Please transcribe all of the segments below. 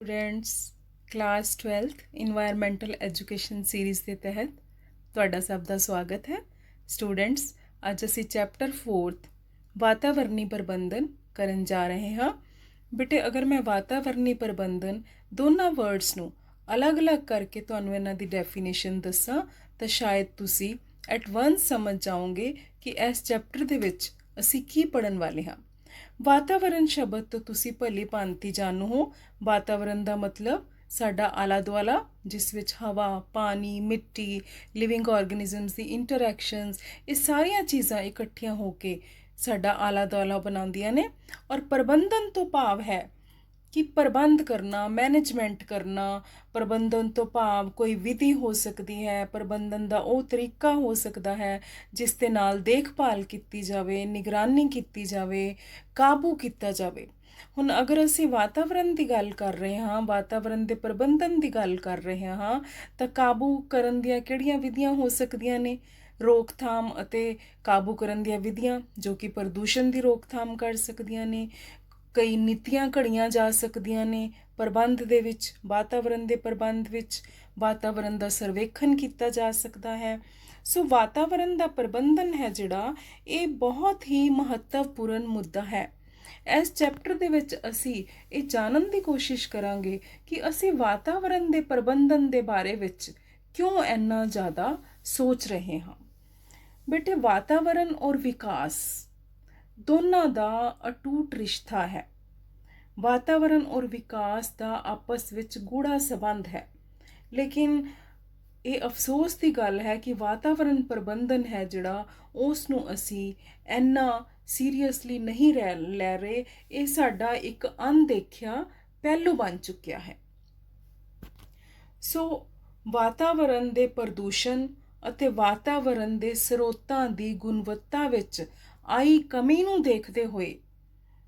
Students class 12th environmental education series के तहत ਤੁਹਾਡਾ ਸਭ ਦਾ ਸਵਾਗਤ ਹੈ। ਸਟੂਡੈਂਟਸ ਅੱਜ ਅਸੀਂ ਚੈਪਟਰ 4th ਵਾਤਾਵਰਣੀ ਪ੍ਰਬੰਧਨ ਕਰਨ ਜਾ ਰਹੇ ਹਾਂ। ਬੇਟੇ ਅਗਰ ਮੈਂ ਵਾਤਾਵਰਣੀ ਪ੍ਰਬੰਧਨ ਦੋਨਾਂ ਵਰਡਸ ਨੂੰ ਅਲੱਗ-ਅਲੱਗ ਕਰਕੇ ਤੁਹਾਨੂੰ ਇਹਨਾਂ ਦੀ ਡੈਫੀਨੇਸ਼ਨ ਦੱਸਾਂ ਤਾਂ ਸ਼ਾਇਦ ਤੁਸੀਂ ਐਟ ਵਨਸ ਸਮਝ ਜਾਓਗੇ ਕਿ ਇਸ ਚੈਪਟਰ ਦੇ ਵਿੱਚ ਅਸੀਂ ਕੀ ਪੜ੍ਹਨ ਵਾਲੇ ਹਾਂ। ਵਾਤਾਵਰਣ ਸ਼ਬਦ ਤੋਂ ਤੁਸੀਂ ਭਲੀ ਭਾਂਤੀ ਜਾਣੂ ਹੋ। ਵਾਤਾਵਰਣ ਦਾ ਮਤਲਬ ਸਾਡਾ ਆਲਾ ਦੁਆਲਾ, ਜਿਸ ਵਿੱਚ ਹਵਾ, ਪਾਣੀ, ਮਿੱਟੀ, ਲਿਵਿੰਗ ਆਰਗੇਨਿਜ਼ਮਸ ਦੀ ਇੰਟਰੈਕਸ਼ਨਸ, ਇਹ ਸਾਰੀਆਂ ਚੀਜ਼ਾਂ ਇਕੱਠੀਆਂ ਹੋ ਕੇ ਸਾਡਾ ਆਲਾ ਦੁਆਲਾ ਬਣਾਉਂਦੀਆਂ ਨੇ। ਔਰ ਪ੍ਰਬੰਧਨ ਤੋਂ ਭਾਵ ਹੈ ਕਿ ਪ੍ਰਬੰਧ ਕਰਨਾ, ਮੈਨੇਜਮੈਂਟ ਕਰਨਾ। ਪ੍ਰਬੰਧਨ ਤੋਂ ਭਾਵ ਕੋਈ ਵਿਧੀ ਹੋ ਸਕਦੀ ਹੈ, ਪ੍ਰਬੰਧਨ ਦਾ ਉਹ ਤਰੀਕਾ ਹੋ ਸਕਦਾ ਹੈ ਜਿਸ ਦੇ ਨਾਲ ਦੇਖਭਾਲ ਕੀਤੀ ਜਾਵੇ, ਨਿਗਰਾਨੀ ਕੀਤੀ ਜਾਵੇ, ਕਾਬੂ ਕੀਤਾ ਜਾਵੇ। ਹੁਣ ਅਗਰ ਅਸੀਂ ਵਾਤਾਵਰਣ ਦੀ ਗੱਲ ਕਰ ਰਹੇ ਹਾਂ, ਵਾਤਾਵਰਣ ਦੇ ਪ੍ਰਬੰਧਨ ਦੀ ਗੱਲ ਕਰ ਰਹੇ ਹਾਂ, ਤਾਂ ਕਾਬੂ ਕਰਨ ਦੀਆਂ ਕਿਹੜੀਆਂ ਵਿਧੀਆਂ ਹੋ ਸਕਦੀਆਂ ਨੇ? ਰੋਕਥਾਮ ਅਤੇ ਕਾਬੂ ਕਰਨ ਦੀਆਂ ਵਿਧੀਆਂ ਜੋ ਕਿ ਪ੍ਰਦੂਸ਼ਣ ਦੀ ਰੋਕਥਾਮ ਕਰ ਸਕਦੀਆਂ ਨੇ। ਕਈ ਨੀਤੀਆਂ ਘੜੀਆਂ ਜਾ ਸਕਦੀਆਂ ਨੇ ਪ੍ਰਬੰਧ ਦੇ ਵਿੱਚ, ਵਾਤਾਵਰਣ ਦੇ ਪ੍ਰਬੰਧ ਵਿੱਚ। ਵਾਤਾਵਰਣ ਦਾ ਸਰਵੇਖਣ ਕੀਤਾ ਜਾ ਸਕਦਾ ਹੈ। ਸੋ ਵਾਤਾਵਰਣ ਦਾ ਪ੍ਰਬੰਧਨ ਹੈ ਜਿਹੜਾ, ਇਹ ਬਹੁਤ ਹੀ ਮਹੱਤਵਪੂਰਨ ਮੁੱਦਾ ਹੈ। ਇਸ ਚੈਪਟਰ ਦੇ ਵਿੱਚ ਅਸੀਂ ਇਹ ਜਾਣਨ ਦੀ ਕੋਸ਼ਿਸ਼ ਕਰਾਂਗੇ ਕਿ ਅਸੀਂ ਵਾਤਾਵਰਣ ਦੇ ਪ੍ਰਬੰਧਨ ਦੇ ਬਾਰੇ ਵਿੱਚ ਕਿਉਂ ਇੰਨਾ ਜ਼ਿਆਦਾ ਸੋਚ ਰਹੇ ਹਾਂ। ਬੇਟੇ ਵਾਤਾਵਰਣ ਔਰ ਵਿਕਾਸ ਦੋਨਾਂ ਦਾ ਅਟੂਟ ਰਿਸ਼ਤਾ ਹੈ। ਵਾਤਾਵਰਣ ਔਰ ਵਿਕਾਸ ਦਾ ਆਪਸ ਵਿੱਚ ਗੂੜਾ ਸੰਬੰਧ ਹੈ। ਲੇਕਿਨ ਇਹ ਅਫਸੋਸ ਦੀ ਗੱਲ ਹੈ ਕਿ ਵਾਤਾਵਰਣ ਪ੍ਰਬੰਧਨ ਹੈ ਜਿਹੜਾ, ਉਸ ਨੂੰ ਅਸੀਂ ਇੰਨਾ ਸੀਰੀਅਸਲੀ ਨਹੀਂ ਲੈ ਰਹੇ। ਇਹ ਸਾਡਾ ਇੱਕ ਅਣਦੇਖਿਆ ਪਹਿਲੂ ਬਣ ਚੁੱਕਿਆ ਹੈ। ਸੋ ਵਾਤਾਵਰਣ ਦੇ ਪ੍ਰਦੂਸ਼ਣ ਅਤੇ ਵਾਤਾਵਰਣ ਦੇ ਸਰੋਤਾਂ ਦੀ ਗੁਣਵੱਤਾ ਵਿੱਚ ਆਈ ਕਮੀ ਨੂੰ ਦੇਖਦੇ ਹੋਏ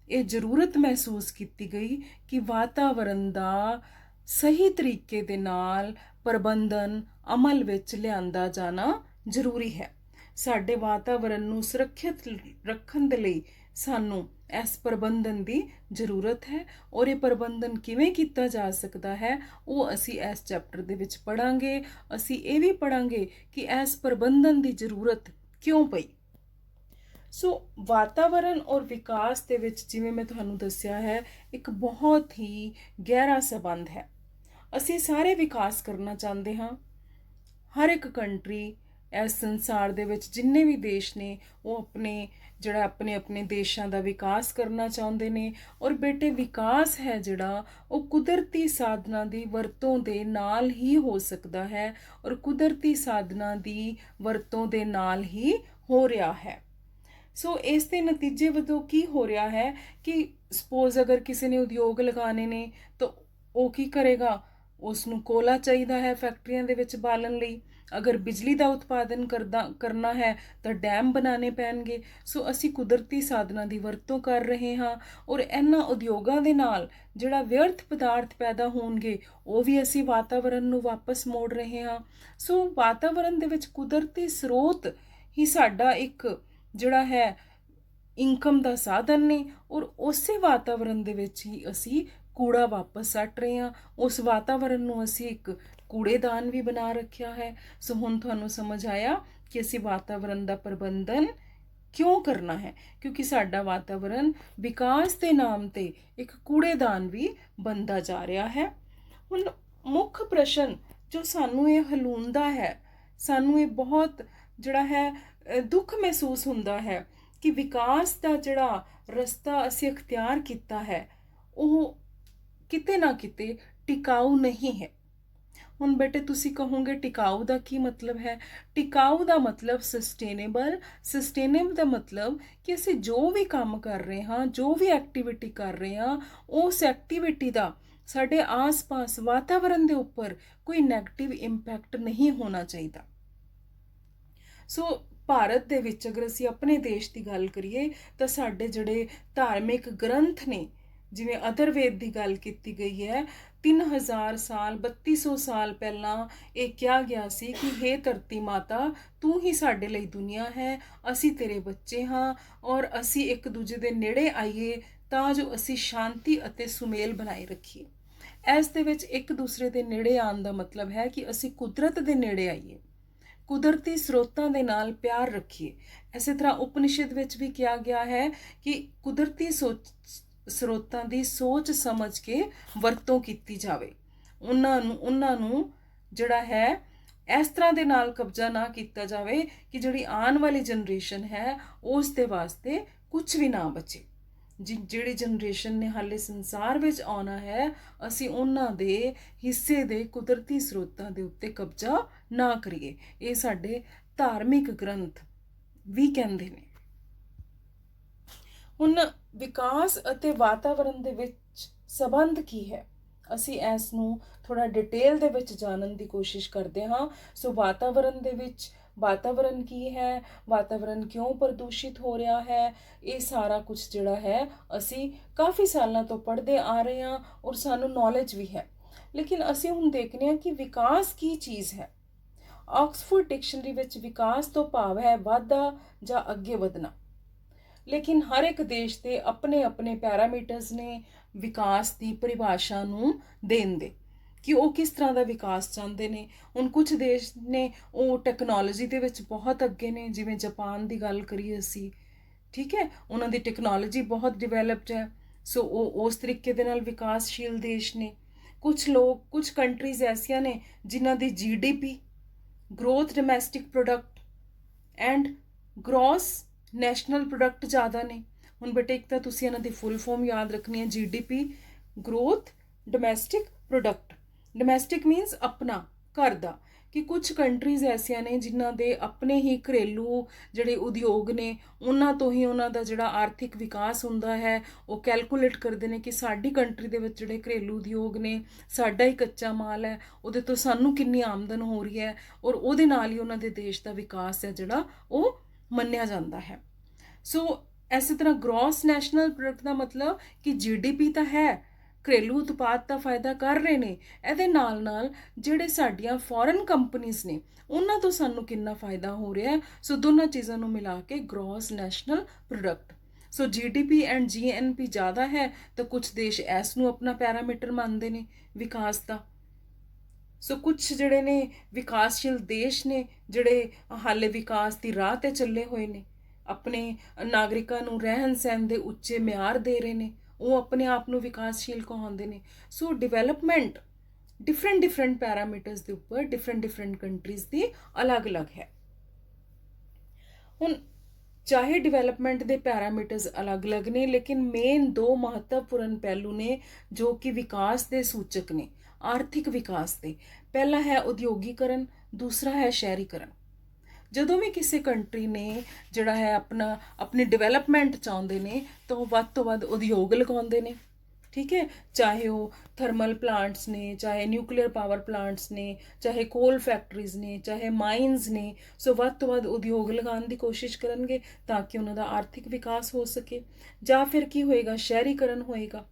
ਇਹ ਜ਼ਰੂਰਤ ਮਹਿਸੂਸ ਕੀਤੀ ਗਈ ਕਿ ਵਾਤਾਵਰਣ ਦਾ ਸਹੀ ਤਰੀਕੇ ਦੇ ਨਾਲ ਪ੍ਰਬੰਧਨ ਅਮਲ ਵਿੱਚ ਲਿਆਂਦਾ ਜਾਣਾ ਜ਼ਰੂਰੀ ਹੈ। ਸਾਡੇ ਵਾਤਾਵਰਣ ਨੂੰ ਸੁਰੱਖਿਅਤ ਰੱਖਣ ਦੇ ਲਈ ਸਾਨੂੰ ਇਸ ਪ੍ਰਬੰਧਨ ਦੀ ਜ਼ਰੂਰਤ ਹੈ। ਔਰ ਇਹ ਪ੍ਰਬੰਧਨ ਕਿਵੇਂ ਕੀਤਾ ਜਾ ਸਕਦਾ ਹੈ, ਉਹ ਅਸੀਂ ਇਸ ਚੈਪਟਰ ਦੇ ਵਿੱਚ ਪੜ੍ਹਾਂਗੇ। ਅਸੀਂ ਇਹ ਵੀ ਪੜ੍ਹਾਂਗੇ ਕਿ ਇਸ ਪ੍ਰਬੰਧਨ ਦੀ ਜ਼ਰੂਰਤ ਕਿਉਂ ਪਈ। ਸੋ ਵਾਤਾਵਰਣ ਔਰ ਵਿਕਾਸ ਦੇ ਵਿੱਚ, ਜਿਵੇਂ ਮੈਂ ਤੁਹਾਨੂੰ ਦੱਸਿਆ ਹੈ, ਇੱਕ ਬਹੁਤ ਹੀ ਗਹਿਰਾ ਸੰਬੰਧ ਹੈ। ਅਸੀਂ ਸਾਰੇ ਵਿਕਾਸ ਕਰਨਾ ਚਾਹੁੰਦੇ ਹਾਂ। ਹਰ ਇੱਕ ਕੰਟਰੀ, ਇਸ ਸੰਸਾਰ ਦੇ ਵਿੱਚ ਜਿੰਨੇ ਵੀ ਦੇਸ਼ ਨੇ, ਉਹ ਆਪਣੇ ਦੇਸ਼ਾਂ ਦਾ ਵਿਕਾਸ ਕਰਨਾ ਚਾਹੁੰਦੇ ਨੇ। ਔਰ ਬੇਟੇ ਵਿਕਾਸ ਹੈ ਜਿਹੜਾ, ਉਹ ਕੁਦਰਤੀ ਸਾਧਨਾਂ ਦੀ ਵਰਤੋਂ ਦੇ ਨਾਲ ਹੀ ਹੋ ਸਕਦਾ ਹੈ। ਔਰ ਕੁਦਰਤੀ ਸਾਧਨਾਂ ਦੀ ਵਰਤੋਂ ਦੇ ਨਾਲ ਹੀ ਹੋ ਰਿਹਾ ਹੈ। ਸੋ ਇਸ ਦੇ ਨਤੀਜੇ ਵਜੋਂ ਕੀ ਹੋ ਰਿਹਾ ਹੈ ਕਿ ਸਪੋਜ਼ ਅਗਰ ਕਿਸੇ ਨੇ ਉਦਯੋਗ ਲਗਾਉਣੇ ਨੇ ਤਾਂ ਉਹ ਕੀ ਕਰੇਗਾ? ਉਸ ਨੂੰ ਕੋਲਾ ਚਾਹੀਦਾ ਹੈ ਫੈਕਟਰੀਆਂ ਦੇ ਵਿੱਚ ਬਾਲਣ ਲਈ। ਅਗਰ ਬਿਜਲੀ ਦਾ ਉਤਪਾਦਨ ਕਰਨਾ ਹੈ ਤਾਂ ਡੈਮ ਬਣਾਉਣੇ ਪੈਣਗੇ। ਸੋ ਅਸੀਂ ਕੁਦਰਤੀ ਸਾਧਨਾਂ ਦੀ ਵਰਤੋਂ ਕਰ ਰਹੇ ਹਾਂ। ਔਰ ਇਹਨਾਂ ਉਦਯੋਗਾਂ ਦੇ ਨਾਲ ਜਿਹੜਾ ਵਿਅਰਥ ਪਦਾਰਥ ਪੈਦਾ ਹੋਣਗੇ, ਉਹ ਵੀ ਅਸੀਂ ਵਾਤਾਵਰਣ ਨੂੰ ਵਾਪਸ ਮੋੜ ਰਹੇ ਹਾਂ। ਸੋ ਵਾਤਾਵਰਣ ਦੇ ਵਿੱਚ ਕੁਦਰਤੀ ਸਰੋਤ ਹੀ ਸਾਡਾ ਇੱਕ ਜਿਹੜਾ ਹੈ ਇਨਕਮ ਦਾ ਸਾਧਨ ਨੇ। ਔਰ ਉਸੇ ਵਾਤਾਵਰਣ ਦੇ ਵਿੱਚ ਹੀ ਅਸੀਂ ਕੂੜਾ ਵਾਪਸ ਸੱਟ ਰਹੇ ਹਾਂ। ਉਸ ਵਾਤਾਵਰਣ ਨੂੰ ਅਸੀਂ ਇੱਕ ਕੂੜੇਦਾਨ ਵੀ ਬਣਾ ਰੱਖਿਆ ਹੈ। ਸੋ ਹੁਣ ਤੁਹਾਨੂੰ ਸਮਝ ਆਇਆ ਕਿ ਅਸੀਂ ਵਾਤਾਵਰਣ ਦਾ ਪ੍ਰਬੰਧਨ ਕਿਉਂ ਕਰਨਾ ਹੈ, ਕਿਉਂਕਿ ਸਾਡਾ ਵਾਤਾਵਰਣ ਵਿਕਾਸ ਦੇ ਨਾਮ ਤੇ ਇੱਕ ਕੂੜੇਦਾਨ ਵੀ ਬਣਦਾ ਜਾ ਰਿਹਾ ਹੈ। ਹੁਣ ਮੁੱਖ ਪ੍ਰਸ਼ਨ ਜੋ ਸਾਨੂੰ ਇਹ ਹਲੂੰਦਾ ਹੈ, ਸਾਨੂੰ ਇਹ ਬਹੁਤ ਜਿਹੜਾ ਹੈ ਦੁੱਖ ਮਹਿਸੂਸ ਹੁੰਦਾ ਹੈ ਕਿ ਵਿਕਾਸ ਦਾ ਜਿਹੜਾ ਰਸਤਾ ਅਸੀਂ ਅਖਤਿਆਰ ਕੀਤਾ ਹੈ, ਉਹ ਕਿਤੇ ਨਾ ਕਿਤੇ ਟਿਕਾਊ ਨਹੀਂ ਹੈ। ਹੁਣ ਬੇਟੇ ਤੁਸੀਂ ਕਹੋਗੇ ਟਿਕਾਊ ਦਾ ਕੀ ਮਤਲਬ ਹੈ? ਟਿਕਾਊ ਦਾ ਮਤਲਬ ਸਸਟੇਨੇਬਲ ਦਾ ਮਤਲਬ ਕਿ ਅਸੀਂ ਜੋ ਵੀ ਕੰਮ ਕਰ ਰਹੇ ਹਾਂ, ਜੋ ਵੀ ਐਕਟੀਵਿਟੀ ਕਰ ਰਹੇ ਹਾਂ, ਉਸ ਐਕਟੀਵਿਟੀ ਦਾ ਸਾਡੇ ਆਸ-ਪਾਸ ਵਾਤਾਵਰਣ ਦੇ ਉੱਪਰ ਕੋਈ ਨੈਗੇਟਿਵ ਇੰਪੈਕਟ ਨਹੀਂ ਹੋਣਾ ਚਾਹੀਦਾ। ਸੋ ਭਾਰਤ ਦੇ ਵਿੱਚ ਅਗਰ ਅਸੀਂ ਆਪਣੇ ਦੇਸ਼ ਦੀ ਗੱਲ ਕਰੀਏ ਤਾਂ ਸਾਡੇ ਜਿਹੜੇ ਧਾਰਮਿਕ ਗ੍ਰੰਥ ਨੇ, ਜਿਵੇਂ ਅਥਰਵੇਦ ਦੀ ਗੱਲ ਕੀਤੀ ਗਈ ਹੈ, 3000 ਸਾਲ 3200 ਸਾਲ ਪਹਿਲਾਂ ਇਹ ਕਿਹਾ ਗਿਆ ਸੀ ਕਿ ਹੇ ਧਰਤੀ ਮਾਤਾ, ਤੂੰ ਹੀ ਸਾਡੇ ਲਈ ਦੁਨੀਆ ਹੈ, ਅਸੀਂ ਤੇਰੇ ਬੱਚੇ ਹਾਂ ਔਰ ਅਸੀਂ ਇੱਕ ਦੂਜੇ ਦੇ ਨੇੜੇ ਆਈਏ ਤਾਂ ਜੋ ਅਸੀਂ ਸ਼ਾਂਤੀ ਅਤੇ ਸੁਮੇਲ ਬਣਾਏ ਰੱਖੀਏ। ਇਸ ਦੇ ਵਿੱਚ ਇੱਕ ਦੂਸਰੇ ਦੇ ਨੇੜੇ ਆਉਣ ਦਾ ਮਤਲਬ ਹੈ ਕਿ ਅਸੀਂ ਕੁਦਰਤ ਦੇ ਨੇੜੇ ਆਈਏ, ਕੁਦਰਤੀ ਸਰੋਤਾਂ ਦੇ ਨਾਲ ਪਿਆਰ ਰੱਖੀਏ। ਇਸੇ ਤਰ੍ਹਾਂ ਉਪਨਿਸ਼ਦ ਵਿੱਚ ਵੀ ਕਿਹਾ ਗਿਆ ਹੈ ਕਿ ਕੁਦਰਤੀ ਸਰੋਤਾਂ ਦੀ ਸੋਚ ਸਮਝ ਕੇ ਵਰਤੋਂ ਕੀਤੀ ਜਾਵੇ। ਉਹਨਾਂ ਨੂੰ ਜਿਹੜਾ ਹੈ ਇਸ ਤਰ੍ਹਾਂ ਦੇ ਨਾਲ ਕਬਜ਼ਾ ਨਾ ਕੀਤਾ ਜਾਵੇ ਕਿ ਜਿਹੜੀ ਆਉਣ ਵਾਲੀ ਜਨਰੇਸ਼ਨ ਹੈ ਉਸ ਦੇ ਵਾਸਤੇ ਕੁਝ ਵੀ ਨਾ ਬਚੇ। ਜਿਹੜੀ ਜਨਰੇਸ਼ਨ ਨੇ ਹਾਲੇ ਸੰਸਾਰ ਵਿੱਚ ਆਉਣਾ ਹੈ, ਅਸੀਂ ਉਹਨਾਂ ਦੇ ਹਿੱਸੇ ਦੇ ਕੁਦਰਤੀ ਸਰੋਤਾਂ ਦੇ ਉੱਤੇ ਕਬਜ਼ਾ ਨਾ ਕਰੀਏ। ਇਹ ਸਾਡੇ ਧਾਰਮਿਕ ਗ੍ਰੰਥ ਵੀ ਕਹਿੰਦੇ ਨੇ। ਹੁਣ ਵਿਕਾਸ ਅਤੇ ਵਾਤਾਵਰਣ ਦੇ ਵਿੱਚ ਸੰਬੰਧ ਕੀ ਹੈ, ਅਸੀਂ ਇਸ ਨੂੰ ਥੋੜਾ ਡਿਟੇਲ ਦੇ ਵਿੱਚ ਜਾਣਨ ਦੀ ਕੋਸ਼ਿਸ਼ ਕਰਦੇ ਹਾਂ। ਸੋ ਵਾਤਾਵਰਣ ਦੇ ਵਿੱਚ ਵਾਤਾਵਰਣ ਕੀ ਹੈ, ਵਾਤਾਵਰਣ ਕਿਉਂ ਪ੍ਰਦੂਸ਼ਿਤ ਹੋ ਰਿਹਾ ਹੈ, ਇਹ ਸਾਰਾ ਕੁਝ ਜਿਹੜਾ ਹੈ ਅਸੀਂ ਕਾਫੀ ਸਾਲਾਂ ਤੋਂ ਪੜ੍ਹਦੇ ਆ ਰਹੇ ਹਾਂ ਔਰ ਸਾਨੂੰ ਨੌਲੇਜ ਵੀ ਹੈ। ਲੇਕਿਨ ਅਸੀਂ ਹੁਣ ਦੇਖਦੇ ਹਾਂ ਕਿ ਵਿਕਾਸ ਕੀ ਚੀਜ਼ ਹੈ। ਆਕਸਫੋਰਡ ਡਿਕਸ਼ਨਰੀ ਵਿੱਚ ਵਿਕਾਸ ਤੋਂ ਭਾਵ ਹੈ ਵਾਧਾ ਜਾਂ ਅੱਗੇ ਵਧਣਾ। ਲੇਕਿਨ ਹਰ ਇੱਕ ਦੇਸ਼ ਦੇ ਆਪਣੇ ਆਪਣੇ ਪੈਰਾਮੀਟਰਸ ਨੇ ਵਿਕਾਸ ਦੀ ਪਰਿਭਾਸ਼ਾ ਨੂੰ ਦੇਣ ਦੇ, ਕਿ ਉਹ ਕਿਸ ਤਰ੍ਹਾਂ ਦਾ ਵਿਕਾਸ ਚਾਹੁੰਦੇ ਨੇ। ਹੁਣ ਕੁਝ ਦੇਸ਼ ਨੇ ਉਹ ਟੈਕਨੋਲੋਜੀ ਦੇ ਵਿੱਚ ਬਹੁਤ ਅੱਗੇ ਨੇ, ਜਿਵੇਂ ਜਾਪਾਨ ਦੀ ਗੱਲ ਕਰੀਏ ਅਸੀਂ, ਠੀਕ ਹੈ, ਉਹਨਾਂ ਦੀ ਟੈਕਨੋਲੋਜੀ ਬਹੁਤ ਡਿਵੈਲਪਡ ਹੈ। ਸੋ ਉਹ ਉਸ ਤਰੀਕੇ ਦੇ ਨਾਲ ਵਿਕਾਸਸ਼ੀਲ ਦੇਸ਼ ਨੇ। ਕੁਝ ਕੰਟਰੀਜ਼ ਐਸੀਆਂ ਨੇ ਜਿਨ੍ਹਾਂ ਦੀ GDP, growth domestic product and gross national product ਜ਼ਿਆਦਾ ਨੇ। ਹੁਣ ਬੇਟੇ ਇੱਕ ਤਾਂ ਤੁਸੀਂ ਇਹਨਾਂ ਦੀ ਫੁੱਲ ਫਾਰਮ ਯਾਦ ਰੱਖਣੀ ਹੈ, GDP, growth domestic product. Domestic means ਆਪਣਾ, ਘਰ ਦਾ। ਕਿ ਕੁਝ ਕੰਟਰੀਜ਼ ਐਸੀਆਂ ਨੇ ਜਿਨ੍ਹਾਂ ਦੇ ਆਪਣੇ ਹੀ ਘਰੇਲੂ ਜਿਹੜੇ ਉਦਯੋਗ ਨੇ, ਉਹਨਾਂ ਤੋਂ ਹੀ ਉਹਨਾਂ ਦਾ ਜਿਹੜਾ ਆਰਥਿਕ ਵਿਕਾਸ ਹੁੰਦਾ ਹੈ। ਉਹ ਕੈਲਕੂਲੇਟ ਕਰਦੇ ਨੇ ਕਿ ਸਾਡੀ ਕੰਟਰੀ ਦੇ ਵਿੱਚ ਜਿਹੜੇ ਘਰੇਲੂ ਉਦਯੋਗ ਨੇ, ਸਾਡਾ ਹੀ ਕੱਚਾ ਮਾਲ ਹੈ, ਉਹਦੇ ਤੋਂ ਸਾਨੂੰ ਕਿੰਨੀ ਆਮਦਨ ਹੋ ਰਹੀ ਹੈ, ਔਰ ਉਹਦੇ ਨਾਲ ਹੀ ਉਹਨਾਂ ਦੇ ਦੇਸ਼ ਦਾ ਵਿਕਾਸ ਹੈ ਜਿਹੜਾ ਉਹ ਮੰਨਿਆ ਜਾਂਦਾ ਹੈ। ਸੋ ਇਸੇ ਤਰ੍ਹਾਂ ਗ੍ਰੋਸ ਨੈਸ਼ਨਲ ਪ੍ਰੋਡਕਟ ਦਾ ਮਤਲਬ ਕਿ GDP ਤਾਂ ਹੈ, ਘਰੇਲੂ ਉਤਪਾਦ ਦਾ ਫਾਇਦਾ ਕਰ ਰਹੇ ਨੇ, ਇਹਦੇ ਨਾਲ ਨਾਲ ਜਿਹੜੇ ਸਾਡੀਆਂ ਫੋਰਨ ਕੰਪਨੀਜ਼ ਨੇ ਉਹਨਾਂ ਤੋਂ ਸਾਨੂੰ ਕਿੰਨਾ ਫਾਇਦਾ ਹੋ ਰਿਹਾ ਹੈ। ਸੋ ਦੋਨਾਂ ਚੀਜ਼ਾਂ ਨੂੰ ਮਿਲਾ ਕੇ gross national product. So GDP and GNP ਜ਼ਿਆਦਾ ਹੈ ਤਾਂ ਕੁਝ ਦੇਸ਼ ਇਸ ਨੂੰ ਆਪਣਾ ਪੈਰਾਮੀਟਰ ਮੰਨਦੇ ਨੇ ਵਿਕਾਸ ਦਾ। ਸੋ ਕੁਝ ਜਿਹੜੇ ਨੇ ਵਿਕਾਸਸ਼ੀਲ ਦੇਸ਼ ਨੇ ਜਿਹੜੇ ਹਾਲੇ ਵਿਕਾਸ ਦੀ ਰਾਹ ਤੇ ਚੱਲੇ ਹੋਏ ਨੇ, ਆਪਣੇ ਨਾਗਰਿਕਾਂ ਨੂੰ ਰਹਿਣ ਸਹਿਣ ਦੇ ਉੱਚੇ ਮਿਆਰ ਦੇ ਰਹੇ ਨੇ, ਉਹ ਆਪਣੇ ਆਪ ਨੂੰ ਵਿਕਾਸਸ਼ੀਲ ਕਹਾਉਂਦੇ ਨੇ। ਸੋ ਡਿਵੈਲਪਮੈਂਟ ਡਿਫਰੈਂਟ ਪੈਰਾਮੀਟਰਸ ਦੇ ਉੱਪਰ ਡਿਫਰੈਂਟ ਕੰਟਰੀਜ਼ ਦੀ ਅਲੱਗ-ਅਲੱਗ ਹੈ। ਹੁਣ ਚਾਹੇ ਡਿਵੈਲਪਮੈਂਟ ਦੇ ਪੈਰਾਮੀਟਰਸ ਅਲੱਗ-ਅਲੱਗ ਨੇ, ਲੇਕਿਨ ਮੇਨ ਦੋ ਮਹੱਤਵਪੂਰਨ ਪਹਿਲੂ ਨੇ ਜੋ ਕਿ ਵਿਕਾਸ ਦੇ ਸੂਚਕ ਨੇ, ਆਰਥਿਕ ਵਿਕਾਸ ਦੇ। ਪਹਿਲਾ ਹੈ ਉਦਯੋਗੀਕਰਨ, ਦੂਸਰਾ ਹੈ ਸ਼ਹਿਰੀਕਰਨ। ਜਦੋਂ ਵੀ ਕਿਸੇ ਕੰਟਰੀ ਨੇ ਜਿਹੜਾ ਹੈ ਆਪਣੀ ਡਿਵੈਲਪਮੈਂਟ ਚਾਹੁੰਦੇ ਨੇ ਤਾਂ ਉਹ ਵੱਧ ਤੋਂ ਵੱਧ ਉਦਯੋਗ ਲਗਾਉਂਦੇ ਨੇ, ਠੀਕ ਹੈ, ਚਾਹੇ ਉਹ ਥਰਮਲ ਪਲਾਂਟਸ ਨੇ, ਚਾਹੇ ਨਿਊਕਲੀਅਰ ਪਾਵਰ ਪਲਾਂਟਸ ਨੇ, ਚਾਹੇ ਕੋਲ ਫੈਕਟਰੀਜ਼ ਨੇ, ਚਾਹੇ ਮਾਈਨਸ ਨੇ। ਸੋ ਵੱਧ ਤੋਂ ਵੱਧ ਉਦਯੋਗ ਲਗਾਉਣ ਦੀ ਕੋਸ਼ਿਸ਼ ਕਰਨਗੇ ਤਾਂ ਕਿ ਉਹਨਾਂ ਦਾ ਆਰਥਿਕ ਵਿਕਾਸ ਹੋ ਸਕੇ। ਜਾਂ ਫਿਰ ਕੀ ਹੋਏਗਾ, ਸ਼ਹਿਰੀਕਰਨ ਹੋਏਗਾ।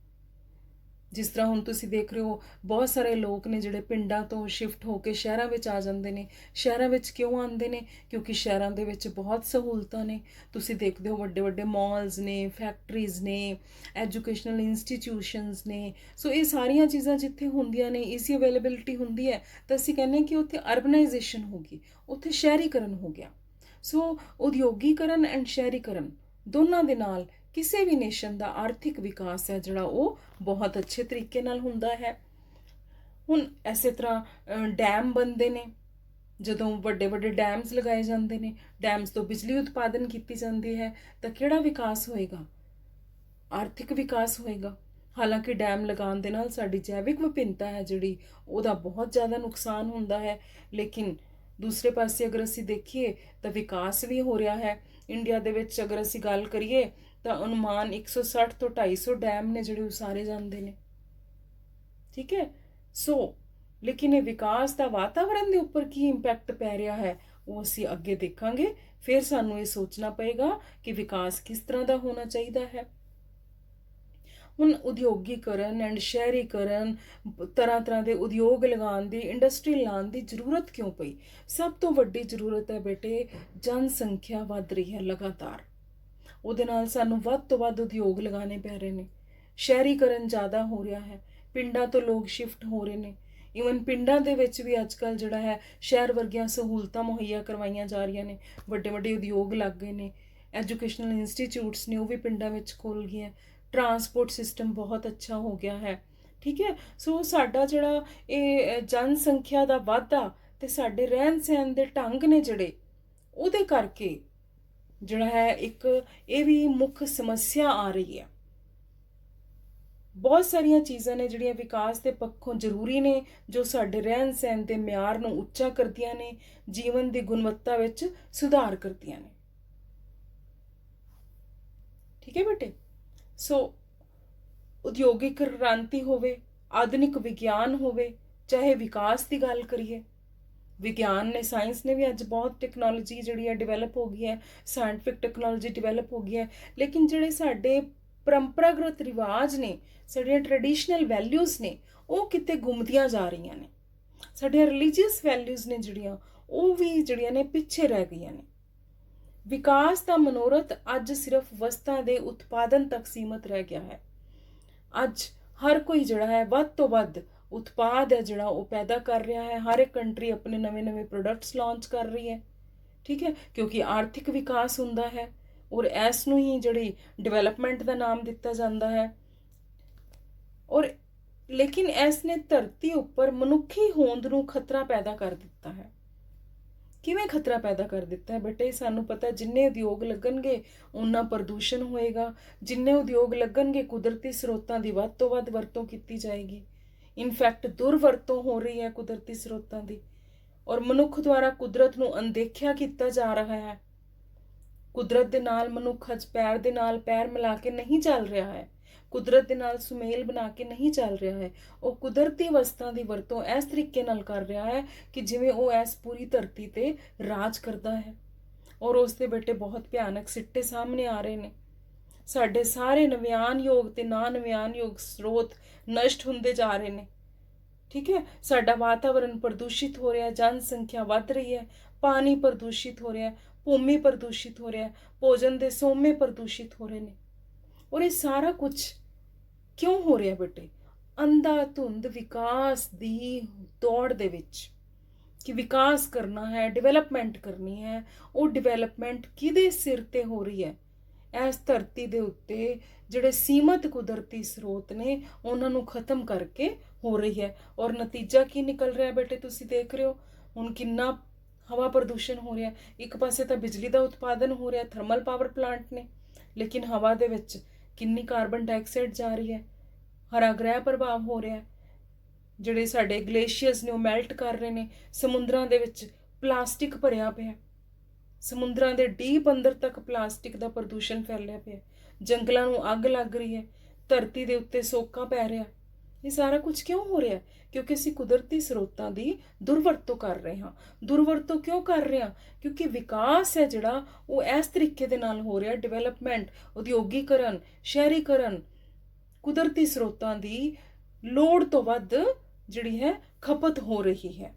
ਜਿਸ ਤਰ੍ਹਾਂ ਹੁਣ ਤੁਸੀਂ ਦੇਖ ਰਹੇ ਹੋ ਬਹੁਤ ਸਾਰੇ ਲੋਕ ਨੇ ਜਿਹੜੇ ਪਿੰਡਾਂ ਤੋਂ ਸ਼ਿਫਟ ਹੋ ਕੇ ਸ਼ਹਿਰਾਂ ਵਿੱਚ ਆ ਜਾਂਦੇ ਨੇ। ਸ਼ਹਿਰਾਂ ਵਿੱਚ ਕਿਉਂ ਆਉਂਦੇ ਨੇ? ਕਿਉਂਕਿ ਸ਼ਹਿਰਾਂ ਦੇ ਵਿੱਚ ਬਹੁਤ ਸਹੂਲਤਾਂ ਨੇ। ਤੁਸੀਂ ਦੇਖਦੇ ਹੋ ਵੱਡੇ ਵੱਡੇ ਮਾਲਸ ਨੇ, ਫੈਕਟਰੀਜ਼ ਨੇ, ਐਜੂਕੇਸ਼ਨਲ ਇੰਸਟੀਟਿਊਸ਼ਨਸ ਨੇ। ਸੋ ਇਹ ਸਾਰੀਆਂ ਚੀਜ਼ਾਂ ਜਿੱਥੇ ਹੁੰਦੀਆਂ ਨੇ, ਈਜ਼ੀ ਅਵੇਲੇਬਿਲਿਟੀ ਹੁੰਦੀ ਹੈ, ਤਾਂ ਅਸੀਂ ਕਹਿੰਦੇ ਕਿ ਉੱਥੇ ਅਰਬਨਾਈਜੇਸ਼ਨ ਹੋ ਗਈ, ਉੱਥੇ ਸ਼ਹਿਰੀਕਰਨ ਹੋ ਗਿਆ। ਸੋ ਉਦਯੋਗੀਕਰਨ ਐਂਡ ਸ਼ਹਿਰੀਕਰਨ ਦੋਨਾਂ ਦੇ ਨਾਲ ਕਿਸੇ ਵੀ ਨੇਸ਼ਨ ਦਾ ਆਰਥਿਕ ਵਿਕਾਸ ਹੈ ਜਿਹੜਾ ਉਹ ਬਹੁਤ ਅੱਛੇ ਤਰੀਕੇ ਨਾਲ ਹੁੰਦਾ ਹੈ। ਹੁਣ ਇਸੇ ਤਰ੍ਹਾਂ ਡੈਮ ਬਣਦੇ ਨੇ, ਜਦੋਂ ਵੱਡੇ ਵੱਡੇ ਡੈਮਸ ਲਗਾਏ ਜਾਂਦੇ ਨੇ, ਡੈਮਸ ਤੋਂ ਬਿਜਲੀ ਉਤਪਾਦਨ ਕੀਤੀ ਜਾਂਦੀ ਹੈ, ਤਾਂ ਕਿਹੜਾ ਵਿਕਾਸ ਹੋਏਗਾ? ਆਰਥਿਕ ਵਿਕਾਸ ਹੋਏਗਾ। ਹਾਲਾਂਕਿ ਡੈਮ ਲਗਾਉਣ ਦੇ ਨਾਲ ਸਾਡੀ ਜੈਵਿਕ ਵਿਭਿੰਨਤਾ ਹੈ ਜਿਹੜੀ ਉਹਦਾ ਬਹੁਤ ਜ਼ਿਆਦਾ ਨੁਕਸਾਨ ਹੁੰਦਾ ਹੈ, ਲੇਕਿਨ ਦੂਸਰੇ ਪਾਸੇ ਅਗਰ ਅਸੀਂ ਦੇਖੀਏ ਤਾਂ ਵਿਕਾਸ ਵੀ ਹੋ ਰਿਹਾ ਹੈ। ਇੰਡੀਆ ਦੇ ਵਿੱਚ ਅਗਰ ਅਸੀਂ ਗੱਲ ਕਰੀਏ ਤਾਂ ਅਨੁਮਾਨ 160 ਤੋਂ 250 ਡੈਮ ਨੇ ਜਿਹੜੇ ਉਸਾਰੇ ਜਾਂਦੇ ਨੇ, ਠੀਕ ਹੈ। ਸੋ ਲੇਕਿਨ ਇਹ ਵਿਕਾਸ ਦਾ ਵਾਤਾਵਰਣ ਦੇ ਉੱਪਰ ਕੀ ਇੰਪੈਕਟ ਪੈ ਰਿਹਾ ਹੈ ਉਹ ਅਸੀਂ ਅੱਗੇ ਦੇਖਾਂਗੇ। ਫਿਰ ਸਾਨੂੰ ਇਹ ਸੋਚਣਾ ਪਏਗਾ ਕਿ ਵਿਕਾਸ ਕਿਸ ਤਰ੍ਹਾਂ ਦਾ ਹੋਣਾ ਚਾਹੀਦਾ ਹੈ। ਹੁਣ ਉਦਯੋਗੀਕਰਨ ਐਂਡ ਸ਼ਹਿਰੀਕਰਨ, ਤਰ੍ਹਾਂ ਦੇ ਉਦਯੋਗ ਲਗਾਉਣ ਦੀ, ਇੰਡਸਟਰੀ ਲਾਉਣ ਦੀ ਜ਼ਰੂਰਤ ਕਿਉਂ ਪਈ? ਸਭ ਤੋਂ ਵੱਡੀ ਜ਼ਰੂਰਤ ਹੈ ਬੇਟੇ, ਜਨਸੰਖਿਆ ਵੱਧ ਰਹੀ ਹੈ ਲਗਾਤਾਰ। ਉਹਦੇ ਨਾਲ ਸਾਨੂੰ ਵੱਧ ਤੋਂ ਵੱਧ ਉਦਯੋਗ ਲਗਾਉਣੇ ਪੈ ਰਹੇ ਨੇ। ਸ਼ਹਿਰੀਕਰਨ ਜ਼ਿਆਦਾ ਹੋ ਰਿਹਾ ਹੈ, ਪਿੰਡਾਂ ਤੋਂ ਲੋਕ ਸ਼ਿਫਟ ਹੋ ਰਹੇ ਨੇ। ਈਵਨ ਪਿੰਡਾਂ ਦੇ ਵਿੱਚ ਵੀ ਅੱਜ ਕੱਲ੍ਹ ਜਿਹੜਾ ਹੈ ਸ਼ਹਿਰ ਵਰਗੀਆਂ ਸਹੂਲਤਾਂ ਮੁਹੱਈਆ ਕਰਵਾਈਆਂ ਜਾ ਰਹੀਆਂ ਨੇ। ਵੱਡੇ ਵੱਡੇ ਉਦਯੋਗ ਲੱਗ ਗਏ ਨੇ, ਐਜੂਕੇਸ਼ਨਲ ਇੰਸਟੀਚਿਊਟਸ ਨੇ ਉਹ ਵੀ ਪਿੰਡਾਂ ਵਿੱਚ ਖੁੱਲ੍ਹ ਗਏ। ਟਰਾਂਸਪੋਰਟ ਸਿਸਟਮ ਬਹੁਤ ਅੱਛਾ ਹੋ ਗਿਆ ਹੈ। ਠੀਕ ਹੈ, ਸੋ ਸਾਡਾ ਜਿਹੜਾ ਇਹ ਜਨਸੰਖਿਆ ਦਾ ਵਾਧਾ ਤੇ ਸਾਡੇ ਰਹਿਣ ਸਹਿਣ ਦੇ ਢੰਗ ਨੇ ਜਿਹੜੇ, ਉਹਦੇ ਕਰਕੇ ਜਿਹੜਾ ਹੈ ਇੱਕ ਇਹ ਵੀ ਮੁੱਖ ਸਮੱਸਿਆ ਆ ਰਹੀ ਹੈ। ਬਹੁਤ ਸਾਰੀਆਂ ਚੀਜ਼ਾਂ ਨੇ ਜਿਹੜੀਆਂ ਵਿਕਾਸ ਦੇ ਪੱਖੋਂ ਜ਼ਰੂਰੀ ਨੇ, ਜੋ ਸਾਡੇ ਰਹਿਣ ਸਹਿਣ ਦੇ ਮਿਆਰ ਨੂੰ ਉੱਚਾ ਕਰਦੀਆਂ ਨੇ, ਜੀਵਨ ਦੀ ਗੁਣਵੱਤਾ ਵਿੱਚ ਸੁਧਾਰ ਕਰਦੀਆਂ ਨੇ। ਠੀਕ ਹੈ ਬੇਟੇ, ਸੋ ਉਦਯੋਗਿਕ ਕ੍ਰਾਂਤੀ ਹੋਵੇ, ਆਧੁਨਿਕ ਵਿਗਿਆਨ ਹੋਵੇ, ਚਾਹੇ ਵਿਕਾਸ ਦੀ ਗੱਲ ਕਰੀਏ, ਵਿਗਿਆਨ ਨੇ, ਸਾਇੰਸ ਨੇ ਵੀ ਅੱਜ ਬਹੁਤ ਟੈਕਨੋਲੋਜੀ ਜਿਹੜੀ ਹੈ ਡਿਵੈਲਪ ਹੋ ਗਈ ਹੈ, ਸਾਇੰਟਿਫਿਕ ਟੈਕਨੋਲੋਜੀ ਡਿਵੈਲਪ ਹੋ ਗਈ ਹੈ। ਲੇਕਿਨ ਜਿਹੜੇ ਸਾਡੇ ਪਰੰਪਰਾਗਤ ਰਿਵਾਜ ਨੇ, ਸਾਡੀਆਂ ਟ੍ਰੈਡੀਸ਼ਨਲ ਵੈਲਿਊਜ਼ ਨੇ, ਉਹ ਕਿਤੇ ਗੁੰਮਦੀਆਂ ਜਾ ਰਹੀਆਂ ਨੇ। ਸਾਡੀਆਂ ਰਿਲੀਜੀਅਸ ਵੈਲਿਊਜ਼ ਨੇ ਜਿਹੜੀਆਂ, ਉਹ ਵੀ ਜਿਹੜੀਆਂ ਨੇ ਪਿੱਛੇ ਰਹਿ ਗਈਆਂ ਨੇ। ਵਿਕਾਸ ਦਾ ਮਨੋਰਥ ਅੱਜ ਸਿਰਫ ਵਸਤਾਂ ਦੇ ਉਤਪਾਦਨ ਤੱਕ ਸੀਮਤ ਰਹਿ ਗਿਆ ਹੈ। ਅੱਜ ਹਰ ਕੋਈ ਜਿਹੜਾ ਹੈ ਵੱਧ ਤੋਂ ਵੱਧ ਉਤਪਾਦ ਹੈ ਜਿਹੜਾ ਉਹ ਪੈਦਾ ਕਰ ਰਿਹਾ ਹੈ। ਹਰ ਇੱਕ ਕੰਟਰੀ ਆਪਣੇ ਨਵੇਂ ਪ੍ਰੋਡਕਟਸ ਲਾਂਚ ਕਰ ਰਹੀ ਹੈ। ਠੀਕ ਹੈ, ਕਿਉਂਕਿ ਆਰਥਿਕ ਵਿਕਾਸ ਹੁੰਦਾ ਹੈ ਔਰ ਇਸ ਨੂੰ ਹੀ ਜਿਹੜੀ ਡਿਵੈਲਪਮੈਂਟ ਦਾ ਨਾਮ ਦਿੱਤਾ ਜਾਂਦਾ ਹੈ। ਔਰ ਲੇਕਿਨ ਇਸ ਨੇ ਧਰਤੀ ਉੱਪਰ ਮਨੁੱਖੀ ਹੋਂਦ ਨੂੰ ਖਤਰਾ ਪੈਦਾ ਕਰ ਦਿੱਤਾ ਹੈ। ਕਿਵੇਂ ਖਤਰਾ ਪੈਦਾ ਕਰ ਦਿੱਤਾ ਹੈ ਬੇਟੇ? ਸਾਨੂੰ ਪਤਾ, ਜਿੰਨੇ ਉਦਯੋਗ ਲੱਗਣਗੇ ਉਨਾ ਪ੍ਰਦੂਸ਼ਣ ਹੋਏਗਾ। ਜਿੰਨੇ ਉਦਯੋਗ ਲੱਗਣਗੇ ਕੁਦਰਤੀ ਸਰੋਤਾਂ ਦੀ ਵੱਧ ਤੋਂ ਵੱਧ ਵਰਤੋਂ ਕੀਤੀ ਜਾਏਗੀ। ਇਨਫੈਕਟ ਦੁਰਵਰਤੋਂ ਹੋ ਰਹੀ ਹੈ ਕੁਦਰਤੀ ਸਰੋਤਾਂ ਦੀ, ਔਰ ਮਨੁੱਖ ਦੁਆਰਾ ਕੁਦਰਤ ਨੂੰ ਅਣਦੇਖਿਆ ਕੀਤਾ ਜਾ ਰਿਹਾ ਹੈ। ਕੁਦਰਤ ਦੇ ਨਾਲ ਮਨੁੱਖ ਅੱਜ ਪੈਰ ਦੇ ਨਾਲ ਪੈਰ ਮਿਲਾ ਕੇ ਨਹੀਂ ਚੱਲ ਰਿਹਾ ਹੈ, ਕੁਦਰਤ ਦੇ ਨਾਲ ਸੁਮੇਲ ਬਣਾ ਕੇ ਨਹੀਂ ਚੱਲ ਰਿਹਾ ਹੈ। ਉਹ ਕੁਦਰਤੀ ਵਸਤਾਂ ਦੀ ਵਰਤੋਂ ਇਸ ਤਰੀਕੇ ਨਾਲ ਕਰ ਰਿਹਾ ਹੈ ਕਿ ਜਿਵੇਂ ਉਹ ਇਸ ਪੂਰੀ ਧਰਤੀ ਤੇ ਰਾਜ ਕਰਦਾ ਹੈ। ਔਰ ਉਸ ਦੇ ਬੇਟੇ ਬਹੁਤ ਭਿਆਨਕ ਸਿੱਟੇ ਸਾਹਮਣੇ ਆ ਰਹੇ ਨੇ। ਸਾਡੇ ਸਾਰੇ ਨਵਿਆਨਯੋਗ ਤੇ ਨਾ ਨਵਿਆਨਯੋਗ ਸਰੋਤ ਨਸ਼ਟ ਹੁੰਦੇ ਜਾ ਰਹੇ ਨੇ। ਠੀਕ ਹੈ, ਸਾਡਾ ਵਾਤਾਵਰਣ ਪ੍ਰਦੂਸ਼ਿਤ ਹੋ ਰਿਹਾ, ਜਨਸੰਖਿਆ ਵੱਧ ਰਹੀ ਹੈ, ਪਾਣੀ ਪ੍ਰਦੂਸ਼ਿਤ ਹੋ ਰਿਹਾ, ਭੂਮੀ ਪ੍ਰਦੂਸ਼ਿਤ ਹੋ ਰਿਹਾ, ਭੋਜਨ ਦੇ ਸੋਮੇ ਪ੍ਰਦੂਸ਼ਿਤ ਹੋ ਰਹੇ ਨੇ। ਔਰ ਇਹ ਸਾਰਾ ਕੁਝ ਕਿਉਂ ਹੋ ਰਿਹਾ ਬੇਟੇ? ਅੰਧਾਧੁੰਦ ਵਿਕਾਸ ਦੀ ਦੌੜ ਦੇ ਵਿੱਚ ਕਿ ਵਿਕਾਸ ਕਰਨਾ ਹੈ, ਡਿਵੈਲਪਮੈਂਟ ਕਰਨੀ ਹੈ। ਉਹ ਡਿਵੈਲਪਮੈਂਟ ਕਿਹਦੇ ਸਿਰ ਤੇ ਹੋ ਰਹੀ ਹੈ? ਇਸ ਧਰਤੀ ਦੇ ਉੱਤੇ ਜਿਹੜੇ ਸੀਮਤ ਕੁਦਰਤੀ ਸਰੋਤ ਨੇ ਉਹਨਾਂ ਨੂੰ ਖਤਮ ਕਰਕੇ ਹੋ ਰਹੀ ਹੈ। ਔਰ ਨਤੀਜਾ ਕੀ ਨਿਕਲ ਰਿਹਾ ਬੇਟੇ? ਤੁਸੀਂ ਦੇਖ ਰਹੇ ਹੋ ਹੁਣ ਕਿੰਨਾ ਹਵਾ ਪ੍ਰਦੂਸ਼ਣ ਹੋ ਰਿਹਾ। ਇੱਕ ਪਾਸੇ ਤਾਂ ਬਿਜਲੀ ਦਾ ਉਤਪਾਦਨ ਹੋ ਰਿਹਾ, ਥਰਮਲ ਪਾਵਰ ਪਲਾਂਟ ਨੇ, ਲੇਕਿਨ ਹਵਾ ਦੇ ਵਿੱਚ ਕਿੰਨੀ ਕਾਰਬਨ ਡਾਈਆਕਸਾਈਡ ਜਾ ਰਹੀ ਹੈ। ਹਰਾ ਗ੍ਰਹਿ ਪ੍ਰਭਾਵ ਹੋ ਰਿਹਾ। ਜਿਹੜੇ ਸਾਡੇ ਗਲੇਸ਼ੀਅਰਸ ਨੇ ਉਹ ਮੈਲਟ ਕਰ ਰਹੇ ਨੇ। ਸਮੁੰਦਰਾਂ ਦੇ ਵਿੱਚ ਪਲਾਸਟਿਕ ਭਰਿਆ ਪਿਆ, ਸਮੁੰਦਰਾਂ ਦੇ ਡੀਪ ਅੰਦਰ ਤੱਕ ਪਲਾਸਟਿਕ ਦਾ ਪ੍ਰਦੂਸ਼ਣ ਫੈਲਿਆ ਪਿਆ। ਜੰਗਲਾਂ ਨੂੰ ਅੱਗ ਲੱਗ ਰਹੀ ਹੈ, ਧਰਤੀ ਦੇ ਉੱਤੇ ਸੋਕਾ ਪੈ ਰਿਹਾ। ਇਹ ਸਾਰਾ ਕੁਝ ਕਿਉਂ ਹੋ ਰਿਹਾ? ਕਿਉਂਕਿ ਅਸੀਂ ਕੁਦਰਤੀ ਸਰੋਤਾਂ ਦੀ ਦੁਰਵਰਤੋਂ ਕਰ ਰਹੇ ਹਾਂ। ਦੁਰਵਰਤੋਂ ਕਿਉਂ ਕਰ ਰਹੇ ਹਾਂ? ਕਿਉਂਕਿ ਵਿਕਾਸ ਹੈ ਜਿਹੜਾ ਉਹ ਇਸ ਤਰੀਕੇ ਦੇ ਨਾਲ ਹੋ ਰਿਹਾ, ਡਿਵੈਲਪਮੈਂਟ, ਉਦਯੋਗੀਕਰਨ, ਸ਼ਹਿਰੀਕਰਨ, ਕੁਦਰਤੀ ਸਰੋਤਾਂ ਦੀ ਲੋੜ ਤੋਂ ਵੱਧ ਜਿਹੜੀ ਹੈ ਖਪਤ ਹੋ ਰਹੀ ਹੈ।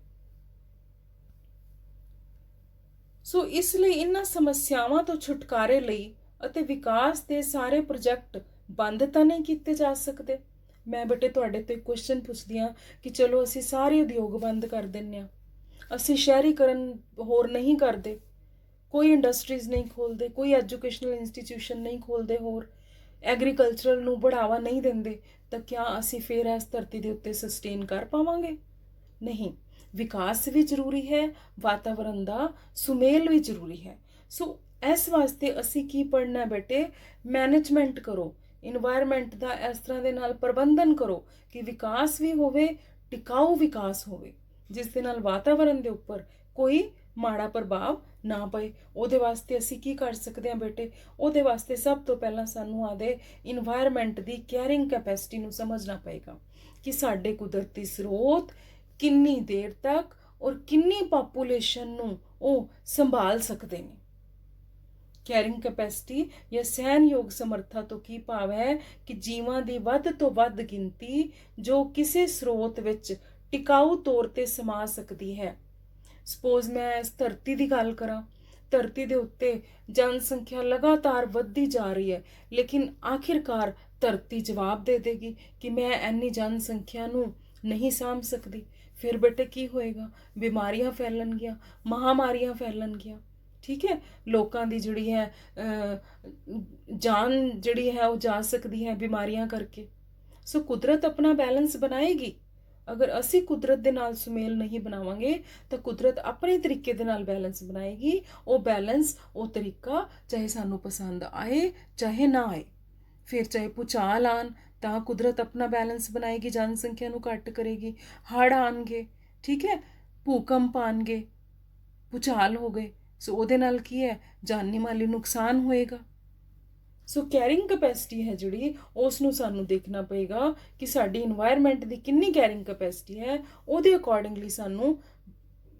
ਸੋ ਇਸ ਲਈ ਇਹਨਾਂ ਸਮੱਸਿਆਵਾਂ ਤੋਂ ਛੁਟਕਾਰੇ ਲਈ ਅਤੇ ਵਿਕਾਸ ਦੇ ਸਾਰੇ ਪ੍ਰੋਜੈਕਟ ਬੰਦ ਤਾਂ ਨਹੀਂ ਕੀਤੇ ਜਾ ਸਕਦੇ। ਮੈਂ ਬੇਟੇ ਤੁਹਾਡੇ ਤੋਂ ਇੱਕ ਕੁਐਸਚਨ ਪੁੱਛਦੀ ਹਾਂ ਕਿ ਚਲੋ ਅਸੀਂ ਸਾਰੇ ਉਦਯੋਗ ਬੰਦ ਕਰ ਦਿੰਦੇ ਹਾਂ, ਅਸੀਂ ਸ਼ਹਿਰੀਕਰਨ ਹੋਰ ਨਹੀਂ ਕਰਦੇ, ਕੋਈ ਇੰਡਸਟਰੀਜ਼ ਨਹੀਂ ਖੋਲ੍ਹਦੇ, ਕੋਈ ਐਜੂਕੇਸ਼ਨਲ ਇੰਸਟੀਟਿਊਸ਼ਨ ਨਹੀਂ ਖੋਲ੍ਹਦੇ, ਹੋਰ ਐਗਰੀਕਲਚਰਲ ਨੂੰ ਬੜਾਵਾ ਨਹੀਂ ਦਿੰਦੇ, ਤਾਂ ਕਿਆ ਅਸੀਂ ਫਿਰ ਇਸ ਧਰਤੀ ਦੇ ਉੱਤੇ ਸਸਟੇਨ ਕਰ ਪਾਵਾਂਗੇ? ਨਹੀਂ। ਵਿਕਾਸ ਵੀ ਜ਼ਰੂਰੀ ਹੈ, ਵਾਤਾਵਰਣ ਦਾ ਸੁਮੇਲ ਵੀ ਜ਼ਰੂਰੀ ਹੈ। ਸੋ ਇਸ ਵਾਸਤੇ ਅਸੀਂ ਕੀ ਪੜ੍ਹਨਾ ਬੇਟੇ? ਮੈਨੇਜਮੈਂਟ ਕਰੋ, ਇਨਵਾਇਰਮੈਂਟ ਦਾ ਇਸ ਤਰ੍ਹਾਂ ਦੇ ਨਾਲ ਪ੍ਰਬੰਧਨ ਕਰੋ ਕਿ ਵਿਕਾਸ ਵੀ ਹੋਵੇ, ਟਿਕਾਊ ਵਿਕਾਸ ਹੋਵੇ, ਜਿਸ ਦੇ ਨਾਲ ਵਾਤਾਵਰਣ ਦੇ ਉੱਪਰ ਕੋਈ ਮਾੜਾ ਪ੍ਰਭਾਵ ਨਾ ਪਏ। ਉਹਦੇ ਵਾਸਤੇ ਅਸੀਂ ਕੀ ਕਰ ਸਕਦੇ ਹਾਂ ਬੇਟੇ? ਉਹਦੇ ਵਾਸਤੇ ਸਭ ਤੋਂ ਪਹਿਲਾਂ ਸਾਨੂੰ ਆਦੇ ਇਨਵਾਇਰਮੈਂਟ ਦੀ ਕੈਰਿੰਗ ਕੈਪੈਸਿਟੀ ਨੂੰ ਸਮਝਣਾ ਪਏਗਾ ਕਿ ਸਾਡੇ ਕੁਦਰਤੀ ਸਰੋਤ ਕਿੰਨੀ ਦੇਰ ਤੱਕ ਔਰ ਕਿੰਨੀ ਪਾਪੂਲੇਸ਼ਨ ਨੂੰ ਉਹ ਸੰਭਾਲ ਸਕਦੇ ਨੇ। ਕੈਰਿੰਗ ਕੈਪੈਸਿਟੀ ਜਾਂ ਸਹਿਨਯੋਗ ਸਮਰੱਥਾ ਤੋਂ ਕੀ ਭਾਵ ਹੈ ਕਿ ਜੀਵਾਂ ਦੀ ਵੱਧ ਤੋਂ ਵੱਧ ਗਿਣਤੀ ਜੋ ਕਿਸੇ ਸਰੋਤ ਵਿੱਚ ਟਿਕਾਊ ਤੌਰ ਤੇ ਸਮਾ ਸਕਦੀ ਹੈ। ਸਪੋਜ਼ ਮੈਂ ਇਸ ਧਰਤੀ ਦੀ ਗੱਲ ਕਰਾਂ, ਧਰਤੀ ਦੇ ਉੱਤੇ ਜਨਸੰਖਿਆ ਲਗਾਤਾਰ ਵੱਧਦੀ ਜਾ ਰਹੀ ਹੈ, ਲੇਕਿਨ ਆਖਿਰਕਾਰ ਧਰਤੀ ਜਵਾਬ ਦੇ ਦੇਗੀ ਕਿ ਮੈਂ ਇੰਨੀ ਜਨਸੰਖਿਆ ਨੂੰ ਨਹੀਂ ਸਾਂਭ ਸਕਦੀ। ਫਿਰ ਬੇਟੇ ਕੀ ਹੋਏਗਾ? ਬਿਮਾਰੀਆਂ ਫੈਲਣਗੀਆਂ, ਮਹਾਮਾਰੀਆਂ ਫੈਲਣਗੀਆਂ। ਠੀਕ ਹੈ, ਲੋਕਾਂ ਦੀ ਜਿਹੜੀ ਹੈ ਜਾਨ ਜਿਹੜੀ ਹੈ ਉਹ ਜਾ ਸਕਦੀ ਹੈ ਬਿਮਾਰੀਆਂ ਕਰਕੇ। ਸੋ ਕੁਦਰਤ ਆਪਣਾ ਬੈਲੈਂਸ ਬਣਾਏਗੀ। ਅਗਰ ਅਸੀਂ ਕੁਦਰਤ ਦੇ ਨਾਲ ਸੁਮੇਲ ਨਹੀਂ ਬਣਾਵਾਂਗੇ ਤਾਂ ਕੁਦਰਤ ਆਪਣੇ ਤਰੀਕੇ ਦੇ ਨਾਲ ਬੈਲੈਂਸ ਬਣਾਏਗੀ। ਉਹ ਬੈਲੈਂਸ, ਉਹ ਤਰੀਕਾ ਚਾਹੇ ਸਾਨੂੰ ਪਸੰਦ ਆਏ ਚਾਹੇ ਨਾ ਆਏ। ਫਿਰ ਚਾਹੇ ਭੂਚਾਲ ਆਉਣ ਤਾਂ ਕੁਦਰਤ ਆਪਣਾ ਬੈਲੈਂਸ ਬਣਾਏਗੀ, ਜਨਸੰਖਿਆ ਨੂੰ ਘੱਟ ਕਰੇਗੀ। ਹੜ੍ਹ ਆਉਣਗੇ, ਠੀਕ ਹੈ, ਭੂਕੰਪ ਆਉਣਗੇ, ਭੂਚਾਲ ਹੋ ਗਏ, ਸੋ ਉਹਦੇ ਨਾਲ ਕੀ ਹੈ? ਜਾਨੀ ਮਾਲੀ ਨੁਕਸਾਨ ਹੋਏਗਾ। ਸੋ ਕੈਰਿੰਗ ਕਪੈਸਿਟੀ ਹੈ ਜਿਹੜੀ, ਉਸ ਨੂੰ ਸਾਨੂੰ ਦੇਖਣਾ ਪਏਗਾ ਕਿ ਸਾਡੀ ਇਨਵਾਇਰਮੈਂਟ ਦੀ ਕਿੰਨੀ ਕੈਰਿੰਗ ਕਪੈਸਿਟੀ ਹੈ, ਉਹਦੇ ਅਕੋਰਡਿੰਗਲੀ ਸਾਨੂੰ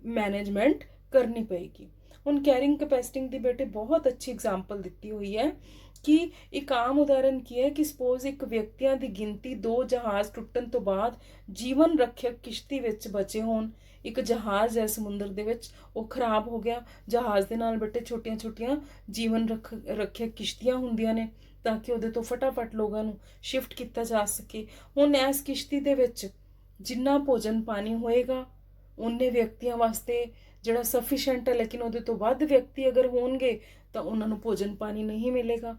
ਮੈਨੇਜਮੈਂਟ ਕਰਨੀ ਪਏਗੀ। ਹੁਣ ਕੈਰਿੰਗ ਕਪੈਸਿਟੀ ਦੀ ਬੇਟੇ ਬਹੁਤ ਅੱਛੀ ਐਗਜ਼ਾਮਪਲ ਦਿੱਤੀ ਹੋਈ ਹੈ ਕਿ ਇੱਕ ਆਮ ਉਦਾਹਰਨ ਕੀ ਹੈ ਕਿ ਸਪੋਜ਼ ਇੱਕ ਵਿਅਕਤੀਆਂ ਦੀ ਗਿਣਤੀ 2 ਜਹਾਜ਼ ਟੁੱਟਣ ਤੋਂ ਬਾਅਦ ਜੀਵਨ ਰੱਖਿਅਕ ਕਿਸ਼ਤੀ ਵਿੱਚ ਬਚੇ ਹੋਣ। ਇੱਕ ਜਹਾਜ਼ ਹੈ ਸਮੁੰਦਰ ਦੇ ਵਿੱਚ, ਉਹ ਖਰਾਬ ਹੋ ਗਿਆ। ਜਹਾਜ਼ ਦੇ ਨਾਲ ਬੇਟੇ ਛੋਟੀਆਂ ਛੋਟੀਆਂ ਜੀਵਨ ਰੱਖਿਅਕ ਕਿਸ਼ਤੀਆਂ ਹੁੰਦੀਆਂ ਨੇ ਤਾਂ ਕਿ ਉਹਦੇ ਤੋਂ ਫਟਾਫਟ ਲੋਕਾਂ ਨੂੰ ਸ਼ਿਫਟ ਕੀਤਾ ਜਾ ਸਕੇ। ਹੁਣ ਇਸ ਕਿਸ਼ਤੀ ਦੇ ਵਿੱਚ ਜਿੰਨਾ ਭੋਜਨ ਪਾਣੀ ਹੋਏਗਾ ਉਨੇ ਵਿਅਕਤੀਆਂ ਵਾਸਤੇ ਜਿਹੜਾ ਸਫੀਸ਼ੀਐਂਟ ਹੈ, ਲੇਕਿਨ ਉਹਦੇ ਤੋਂ ਵੱਧ ਵਿਅਕਤੀ ਅਗਰ ਹੋਣਗੇ ਤਾਂ ਉਹਨਾਂ ਨੂੰ ਭੋਜਨ ਪਾਣੀ ਨਹੀਂ ਮਿਲੇਗਾ,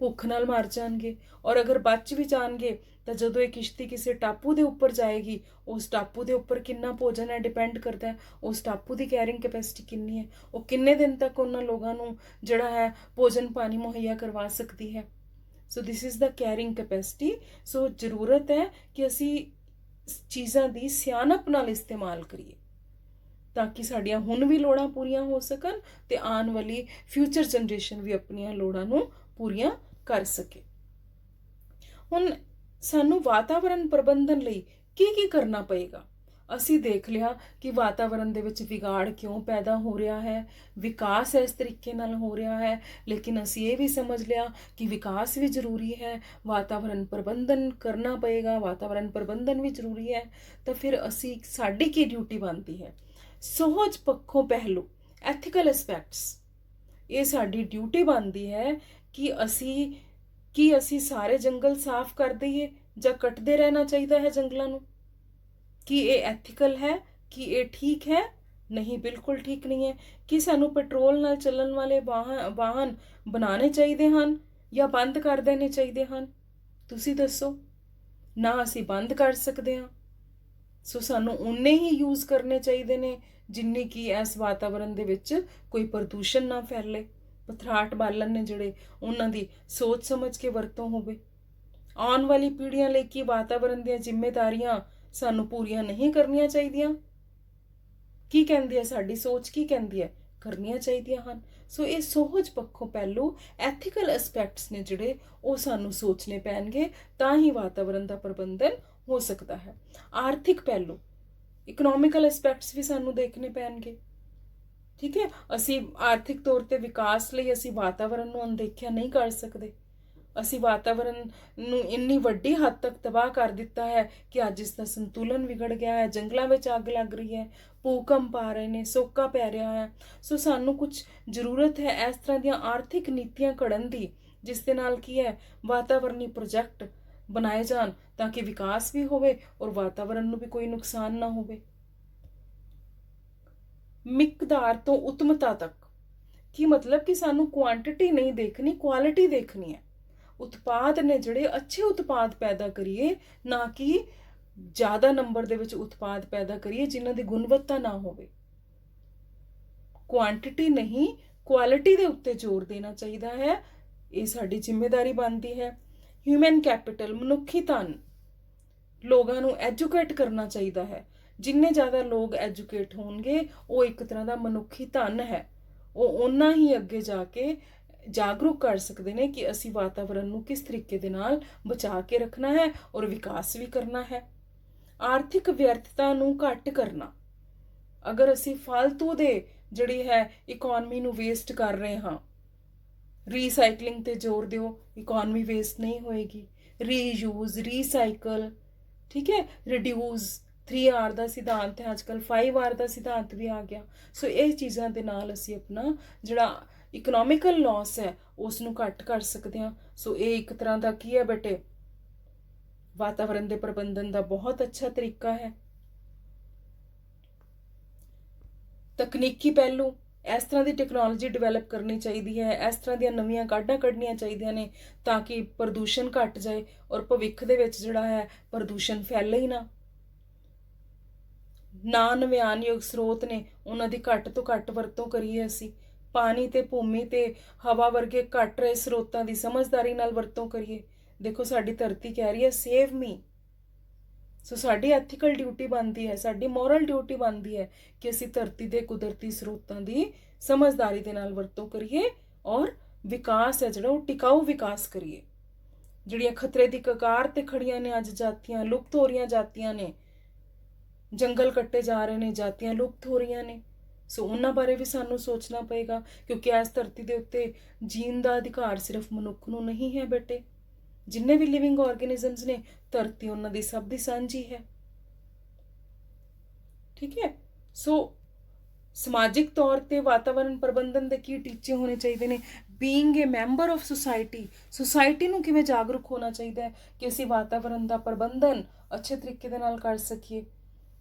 ਭੁੱਖ ਨਾਲ ਮਰ ਜਾਣਗੇ। ਔਰ ਅਗਰ ਬਚ ਵੀ ਜਾਣਗੇ ਤਾਂ ਜਦੋਂ ਇਹ ਕਿਸ਼ਤੀ ਕਿਸੇ ਟਾਪੂ ਦੇ ਉੱਪਰ ਜਾਏਗੀ, ਉਸ ਟਾਪੂ ਦੇ ਉੱਪਰ ਕਿੰਨਾ ਭੋਜਨ ਹੈ ਡਿਪੈਂਡ ਕਰਦਾ ਹੈ ਉਸ ਟਾਪੂ ਦੀ ਕੈਰਿੰਗ ਕੈਪੈਸਿਟੀ ਕਿੰਨੀ ਹੈ, ਉਹ ਕਿੰਨੇ ਦਿਨ ਤੱਕ ਉਹਨਾਂ ਲੋਕਾਂ ਨੂੰ ਜਿਹੜਾ ਹੈ ਭੋਜਨ ਪਾਣੀ ਮੁਹੱਈਆ ਕਰਵਾ ਸਕਦੀ ਹੈ। So this is the carrying capacity. So ਜ਼ਰੂਰਤ ਹੈ ਕਿ ਅਸੀਂ ਚੀਜ਼ਾਂ ਦੀ ਸਿਆਣਪ ਨਾਲ ਇਸਤੇਮਾਲ ਕਰੀਏ ਤਾਂ ਕਿ ਸਾਡੀਆਂ ਹੁਣ ਵੀ ਲੋੜਾਂ ਪੂਰੀਆਂ ਹੋ ਸਕਣ ਤੇ ਆਉਣ ਵਾਲੀ ਫਿਊਚਰ ਜਨਰੇਸ਼ਨ ਵੀ ਆਪਣੀਆਂ ਲੋੜਾਂ ਨੂੰ ਪੂਰੀਆਂ ਕਰ ਸਕੇ। ਹੁਣ ਸਾਨੂੰ ਵਾਤਾਵਰਣ ਪ੍ਰਬੰਧਨ ਲਈ ਕੀ ਕਰਨਾ ਪਏਗਾ? ਅਸੀਂ ਦੇਖ ਲਿਆ ਕਿ ਵਾਤਾਵਰਣ ਦੇ ਵਿੱਚ ਵਿਗਾੜ ਕਿਉਂ ਪੈਦਾ ਹੋ ਰਿਹਾ ਹੈ, ਵਿਕਾਸ ਇਸ ਤਰੀਕੇ ਨਾਲ ਹੋ ਰਿਹਾ ਹੈ, ਲੇਕਿਨ ਅਸੀਂ ਇਹ ਵੀ ਸਮਝ ਲਿਆ ਕਿ ਵਿਕਾਸ ਵੀ ਜ਼ਰੂਰੀ ਹੈ, ਵਾਤਾਵਰਣ ਪ੍ਰਬੰਧਨ ਕਰਨਾ ਪਏਗਾ, ਵਾਤਾਵਰਣ ਪ੍ਰਬੰਧਨ ਵੀ ਜ਼ਰੂਰੀ ਹੈ। ਤਾਂ ਫਿਰ ਅਸੀਂ ਸਾਡੀ ਕੀ ਡਿਊਟੀ ਬਣਦੀ ਹੈ? ਸੋਚ ਪੱਖੋਂ ਪਹਿਲੂ, ਐਥੀਕਲ ਐਸਪੈਕਟਸ, ਇਹ ਸਾਡੀ ਡਿਊਟੀ ਬਣਦੀ ਹੈ ਕਿ ਅਸੀਂ ਸਾਰੇ ਜੰਗਲ ਸਾਫ਼ ਕਰ ਦਈਏ ਜਾਂ ਕੱਟਦੇ ਰਹਿਣਾ ਚਾਹੀਦਾ ਹੈ ਜੰਗਲਾਂ ਨੂੰ? ਕਿ ਇਹ ਐਥੀਕਲ ਹੈ? ਕਿ ਇਹ ਠੀਕ ਹੈ? ਨਹੀਂ, ਬਿਲਕੁਲ ਠੀਕ ਨਹੀਂ ਹੈ। ਕਿ ਸਾਨੂੰ ਪੈਟਰੋਲ ਨਾਲ ਚੱਲਣ ਵਾਲੇ ਵਾਹਨ ਬਣਾਉਣੇ ਚਾਹੀਦੇ ਹਨ ਜਾਂ ਬੰਦ ਕਰ ਦੇਣੇ ਚਾਹੀਦੇ ਹਨ? ਤੁਸੀਂ ਦੱਸੋ। ਨਾ ਅਸੀਂ ਬੰਦ ਕਰ ਸਕਦੇ ਹਾਂ, ਸੋ ਸਾਨੂੰ ਉਨੇ ਹੀ ਯੂਜ਼ ਕਰਨੇ ਚਾਹੀਦੇ ਨੇ ਜਿੰਨੀ ਕਿ ਇਸ ਵਾਤਾਵਰਣ ਦੇ ਵਿੱਚ ਕੋਈ ਪ੍ਰਦੂਸ਼ਣ ਨਾ ਫੈਲੇ। ਪਥਰਾਟ ਬਾਲਣ ਨੇ ਜਿਹੜੇ, ਉਹਨਾਂ ਦੀ ਸੋਚ ਸਮਝ ਕੇ ਵਰਤੋਂ ਹੋਵੇ। ਆਉਣ ਵਾਲੀ ਪੀੜ੍ਹੀਆਂ ਲਈ ਕੀ ਵਾਤਾਵਰਣ ਦੀਆਂ ਜ਼ਿੰਮੇਵਾਰੀਆਂ ਸਾਨੂੰ ਪੂਰੀਆਂ ਨਹੀਂ ਕਰਨੀਆਂ ਚਾਹੀਦੀਆਂ? ਕੀ ਕਹਿੰਦੀ ਹੈ ਸਾਡੀ ਸੋਚ, ਕੀ ਕਹਿੰਦੀ ਹੈ? ਕਰਨੀਆਂ ਚਾਹੀਦੀਆਂ ਹਨ। ਸੋ ਇਹ ਸੋਚ ਪੱਖੋਂ ਪਹਿਲੂ, ਐਥੀਕਲ ਐਸਪੈਕਟਸ ਨੇ ਜਿਹੜੇ, ਉਹ ਸਾਨੂੰ ਸੋਚਣੇ ਪੈਣਗੇ ਤਾਂ ਹੀ ਵਾਤਾਵਰਣ ਦਾ ਪ੍ਰਬੰਧਨ ਹੋ ਸਕਦਾ ਹੈ। ਆਰਥਿਕ ਪਹਿਲੂ, ਇਕਨੋਮਿਕਲ ਐਸਪੈਕਟਸ ਵੀ ਸਾਨੂੰ ਦੇਖਣੇ ਪੈਣਗੇ। ਠੀਕ ਹੈ, ਅਸੀਂ ਆਰਥਿਕ ਤੌਰ ਤੇ ਵਿਕਾਸ ਲਈ ਅਸੀਂ ਵਾਤਾਵਰਣ ਨੂੰ ਅਣਦੇਖਿਆ ਨਹੀਂ ਕਰ ਸਕਦੇ। ਅਸੀਂ ਵਾਤਾਵਰਣ ਨੂੰ ਇੰਨੀ ਵੱਡੀ ਹੱਦ ਤੱਕ ਤਬਾਹ ਕਰ ਦਿੱਤਾ ਹੈ ਕਿ ਅੱਜ ਇਸ ਦਾ ਸੰਤੁਲਨ ਵਿਗੜ ਗਿਆ ਹੈ, ਜੰਗਲਾਂ ਵਿੱਚ ਅੱਗ ਲੱਗ ਰਹੀ ਹੈ, ਭੂਕੰਪ ਆ ਰਹੇ ਨੇ, ਸੋਕਾ ਪੈ ਰਿਹਾ ਹੈ। ਸੋ ਸਾਨੂੰ ਕੁਝ ਜ਼ਰੂਰਤ ਹੈ ਇਸ ਤਰ੍ਹਾਂ ਦੀਆਂ ਆਰਥਿਕ ਨੀਤੀਆਂ ਘੜਨ ਦੀ ਜਿਸ ਦੇ ਨਾਲ ਕੀ ਹੈ ਵਾਤਾਵਰਣੀ ਪ੍ਰੋਜੈਕਟ ਬਣਾਏ ਜਾਣ ਤਾਂ ਕਿ ਵਿਕਾਸ ਵੀ ਹੋਵੇ ਔਰ ਵਾਤਾਵਰਣ ਨੂੰ ਵੀ ਕੋਈ ਨੁਕਸਾਨ ਨਾ ਹੋਵੇ। ਮਿਕਦਾਰ ਤੋਂ ਉਤਮਤਾ ਤੱਕ, ਕੀ ਮਤਲਬ ਕਿ ਸਾਨੂੰ ਕੁਆਂਟੀਟੀ ਨਹੀਂ ਦੇਖਣੀ, ਕੁਆਲਿਟੀ ਦੇਖਣੀ ਹੈ। ਉਤਪਾਦ ਨੇ ਜਿਹੜੇ, ਅੱਛੇ ਉਤਪਾਦ ਪੈਦਾ ਕਰੀਏ, ਨਾ ਕਿ ਜ਼ਿਆਦਾ ਨੰਬਰ ਦੇ ਵਿੱਚ ਉਤਪਾਦ ਪੈਦਾ ਕਰੀਏ ਜਿਨ੍ਹਾਂ ਦੀ ਗੁਣਵੱਤਾ ਨਾ ਹੋਵੇ। ਕੁਆਂਟੀਟੀ ਨਹੀਂ, ਕੁਆਲਿਟੀ ਦੇ ਉੱਤੇ ਜ਼ੋਰ ਦੇਣਾ ਚਾਹੀਦਾ ਹੈ। ਇਹ ਸਾਡੀ ਜ਼ਿੰਮੇਵਾਰੀ ਬਣਦੀ ਹੈ। ਹਿਊਮਨ ਕੈਪੀਟਲ, ਮਨੁੱਖੀ ਧਨ, ਲੋਕਾਂ ਨੂੰ ਐਜੂਕੇਟ ਕਰਨਾ ਚਾਹੀਦਾ ਹੈ। ਜਿੰਨੇ ਜ਼ਿਆਦਾ ਲੋਕ ਐਜੂਕੇਟ ਹੋਣਗੇ, ਉਹ ਇੱਕ ਤਰ੍ਹਾਂ ਦਾ ਮਨੁੱਖੀ ਧਨ ਹੈ। ਉਹ ਓਨਾ ਹੀ ਅੱਗੇ ਜਾ ਕੇ ਜਾਗਰੂਕ ਕਰ ਸਕਦੇ ਨੇ ਕਿ ਅਸੀਂ ਵਾਤਾਵਰਣ ਨੂੰ ਕਿਸ ਤਰੀਕੇ ਦੇ ਨਾਲ ਬਚਾ ਕੇ ਰੱਖਣਾ ਹੈ ਔਰ ਵਿਕਾਸ ਵੀ ਕਰਨਾ ਹੈ। ਆਰਥਿਕ ਵਿਅਰਥਤਾ ਨੂੰ ਘੱਟ ਕਰਨਾ, ਅਗਰ ਅਸੀਂ ਫालतू ਦੇ ਜਿਹੜੀ ਹੈ ਇਕਨੋਮੀ ਨੂੰ ਵੇਸਟ ਕਰ ਰਹੇ ਹਾਂ, ਰੀਸਾਈਕਲਿੰਗ ਤੇ ਜ਼ੋਰ ਦਿਓ, ਇਕਨੋਮੀ ਵੇਸਟ ਨਹੀਂ ਹੋਏਗੀ। ਰੀਯੂਜ਼, ਰੀਸਾਈਕਲ, ਠੀਕ ਹੈ, ਰਿਡਿਊਸ, 3R ਦਾ ਸਿਧਾਂਤ ਹੈ, ਅੱਜ ਕੱਲ੍ਹ 5R ਦਾ ਸਿਧਾਂਤ ਵੀ ਆ ਗਿਆ। ਸੋ ਇਹ ਚੀਜ਼ਾਂ ਦੇ ਨਾਲ ਅਸੀਂ ਆਪਣਾ ਜਿਹੜਾ ਇਕਨੋਮਿਕਲ ਲਾਸ ਹੈ ਉਸ ਨੂੰ ਘੱਟ ਕਰ ਸਕਦੇ ਹਾਂ। ਸੋ ਇਹ ਇੱਕ ਤਰ੍ਹਾਂ ਦਾ ਕੀ ਹੈ ਬੇਟੇ, ਵਾਤਾਵਰਣ ਦੇ ਪ੍ਰਬੰਧਨ ਦਾ ਬਹੁਤ ਅੱਛਾ ਤਰੀਕਾ ਹੈ। ਤਕਨੀਕੀ ਪਹਿਲੂ, ਇਸ ਤਰ੍ਹਾਂ ਦੀ ਟੈਕਨੋਲੋਜੀ ਡਿਵੈਲਪ ਕਰਨੀ ਚਾਹੀਦੀ ਹੈ, ਇਸ ਤਰ੍ਹਾਂ ਦੀਆਂ ਨਵੀਆਂ ਕਾਢਾਂ ਕੱਢਣੀਆਂ ਚਾਹੀਦੀਆਂ ਨੇ ਤਾਂ ਕਿ ਪ੍ਰਦੂਸ਼ਣ ਘਟ ਜਾਏ ਔਰ ਭਵਿੱਖ ਦੇ ਵਿੱਚ ਜਿਹੜਾ ਹੈ ਪ੍ਰਦੂਸ਼ਣ ਫੈਲੇ ਹੀ ਨਾ। ਨਾ ਨਵਿਆਨਯੋਗ ਸਰੋਤ ਨੇ ਉਹਨਾਂ ਦੀ ਘੱਟ ਤੋਂ ਘੱਟ ਵਰਤੋਂ ਕਰੀਏ। ਅਸੀਂ ਪਾਣੀ ਤੇ ਭੂਮੀ ਤੇ ਹਵਾ ਵਰਗੇ ਘਟ ਰਹੇ ਸਰੋਤਾਂ ਦੀ ਸਮਝਦਾਰੀ ਨਾਲ ਵਰਤੋਂ ਕਰੀਏ। ਦੇਖੋ ਸਾਡੀ ਧਰਤੀ ਕਹਿ ਰਹੀ ਹੈ ਸੇਵ ਮੀ। ਸੋ ਸਾਡੀ ਐਥੀਕਲ ਡਿਊਟੀ ਬਣਦੀ ਹੈ, ਸਾਡੀ ਮੋਰਲ ਡਿਊਟੀ ਬਣਦੀ ਹੈ ਕਿ ਅਸੀਂ ਧਰਤੀ ਦੇ ਕੁਦਰਤੀ ਸਰੋਤਾਂ ਦੀ ਸਮਝਦਾਰੀ ਦੇ ਨਾਲ ਵਰਤੋਂ ਕਰੀਏ ਔਰ ਵਿਕਾਸ ਹੈ ਜਿਹੜਾ ਉਹ ਟਿਕਾਊ ਵਿਕਾਸ ਕਰੀਏ। ਜਿਹੜੀਆਂ ਖਤਰੇ ਦੀ ਕਗਾਰ ਤੇ ਖੜੀਆਂ ਨੇ ਅੱਜ ਜਾਤੀਆਂ, ਲੁਪਤ ਹੋ ਰਹੀਆਂ ਜਾਤੀਆਂ ਨੇ, ਜੰਗਲ ਕੱਟੇ ਜਾ ਰਹੇ ਨੇ, ਜਾਤੀਆਂ ਲੁਪਤ ਹੋ ਰਹੀਆਂ ਨੇ। ਸੋ ਉਹਨਾਂ ਬਾਰੇ ਵੀ ਸਾਨੂੰ ਸੋਚਣਾ ਪਏਗਾ ਕਿਉਂਕਿ ਇਸ ਧਰਤੀ ਦੇ ਉੱਤੇ ਜੀਣ ਦਾ ਅਧਿਕਾਰ ਸਿਰਫ ਮਨੁੱਖ ਨੂੰ ਨਹੀਂ ਹੈ ਬੇਟੇ। ਜਿੰਨੇ ਵੀ ਲਿਵਿੰਗ ਆਰਗੇਨਿਜ਼ਮਸ ਨੇ ਧਰਤੀ ਉਹਨਾਂ ਦੀ ਸਭ ਦੀ ਸਾਂਝੀ ਹੈ। ਠੀਕ ਹੈ। ਸੋ ਸਮਾਜਿਕ ਤੌਰ ਤੇ ਵਾਤਾਵਰਣ ਪ੍ਰਬੰਧਨ ਦੇ ਕੀ ਟੀਚੇ ਹੋਣੇ ਚਾਹੀਦੇ ਨੇ? Being A member of society ਨੂੰ ਕਿਵੇਂ ਜਾਗਰੂਕ ਹੋਣਾ ਚਾਹੀਦਾ ਹੈ ਕਿ ਅਸੀਂ ਵਾਤਾਵਰਣ ਦਾ ਪ੍ਰਬੰਧਨ ਅੱਛੇ ਤਰੀਕੇ ਦੇ ਨਾਲ ਕਰ ਸਕੀਏ।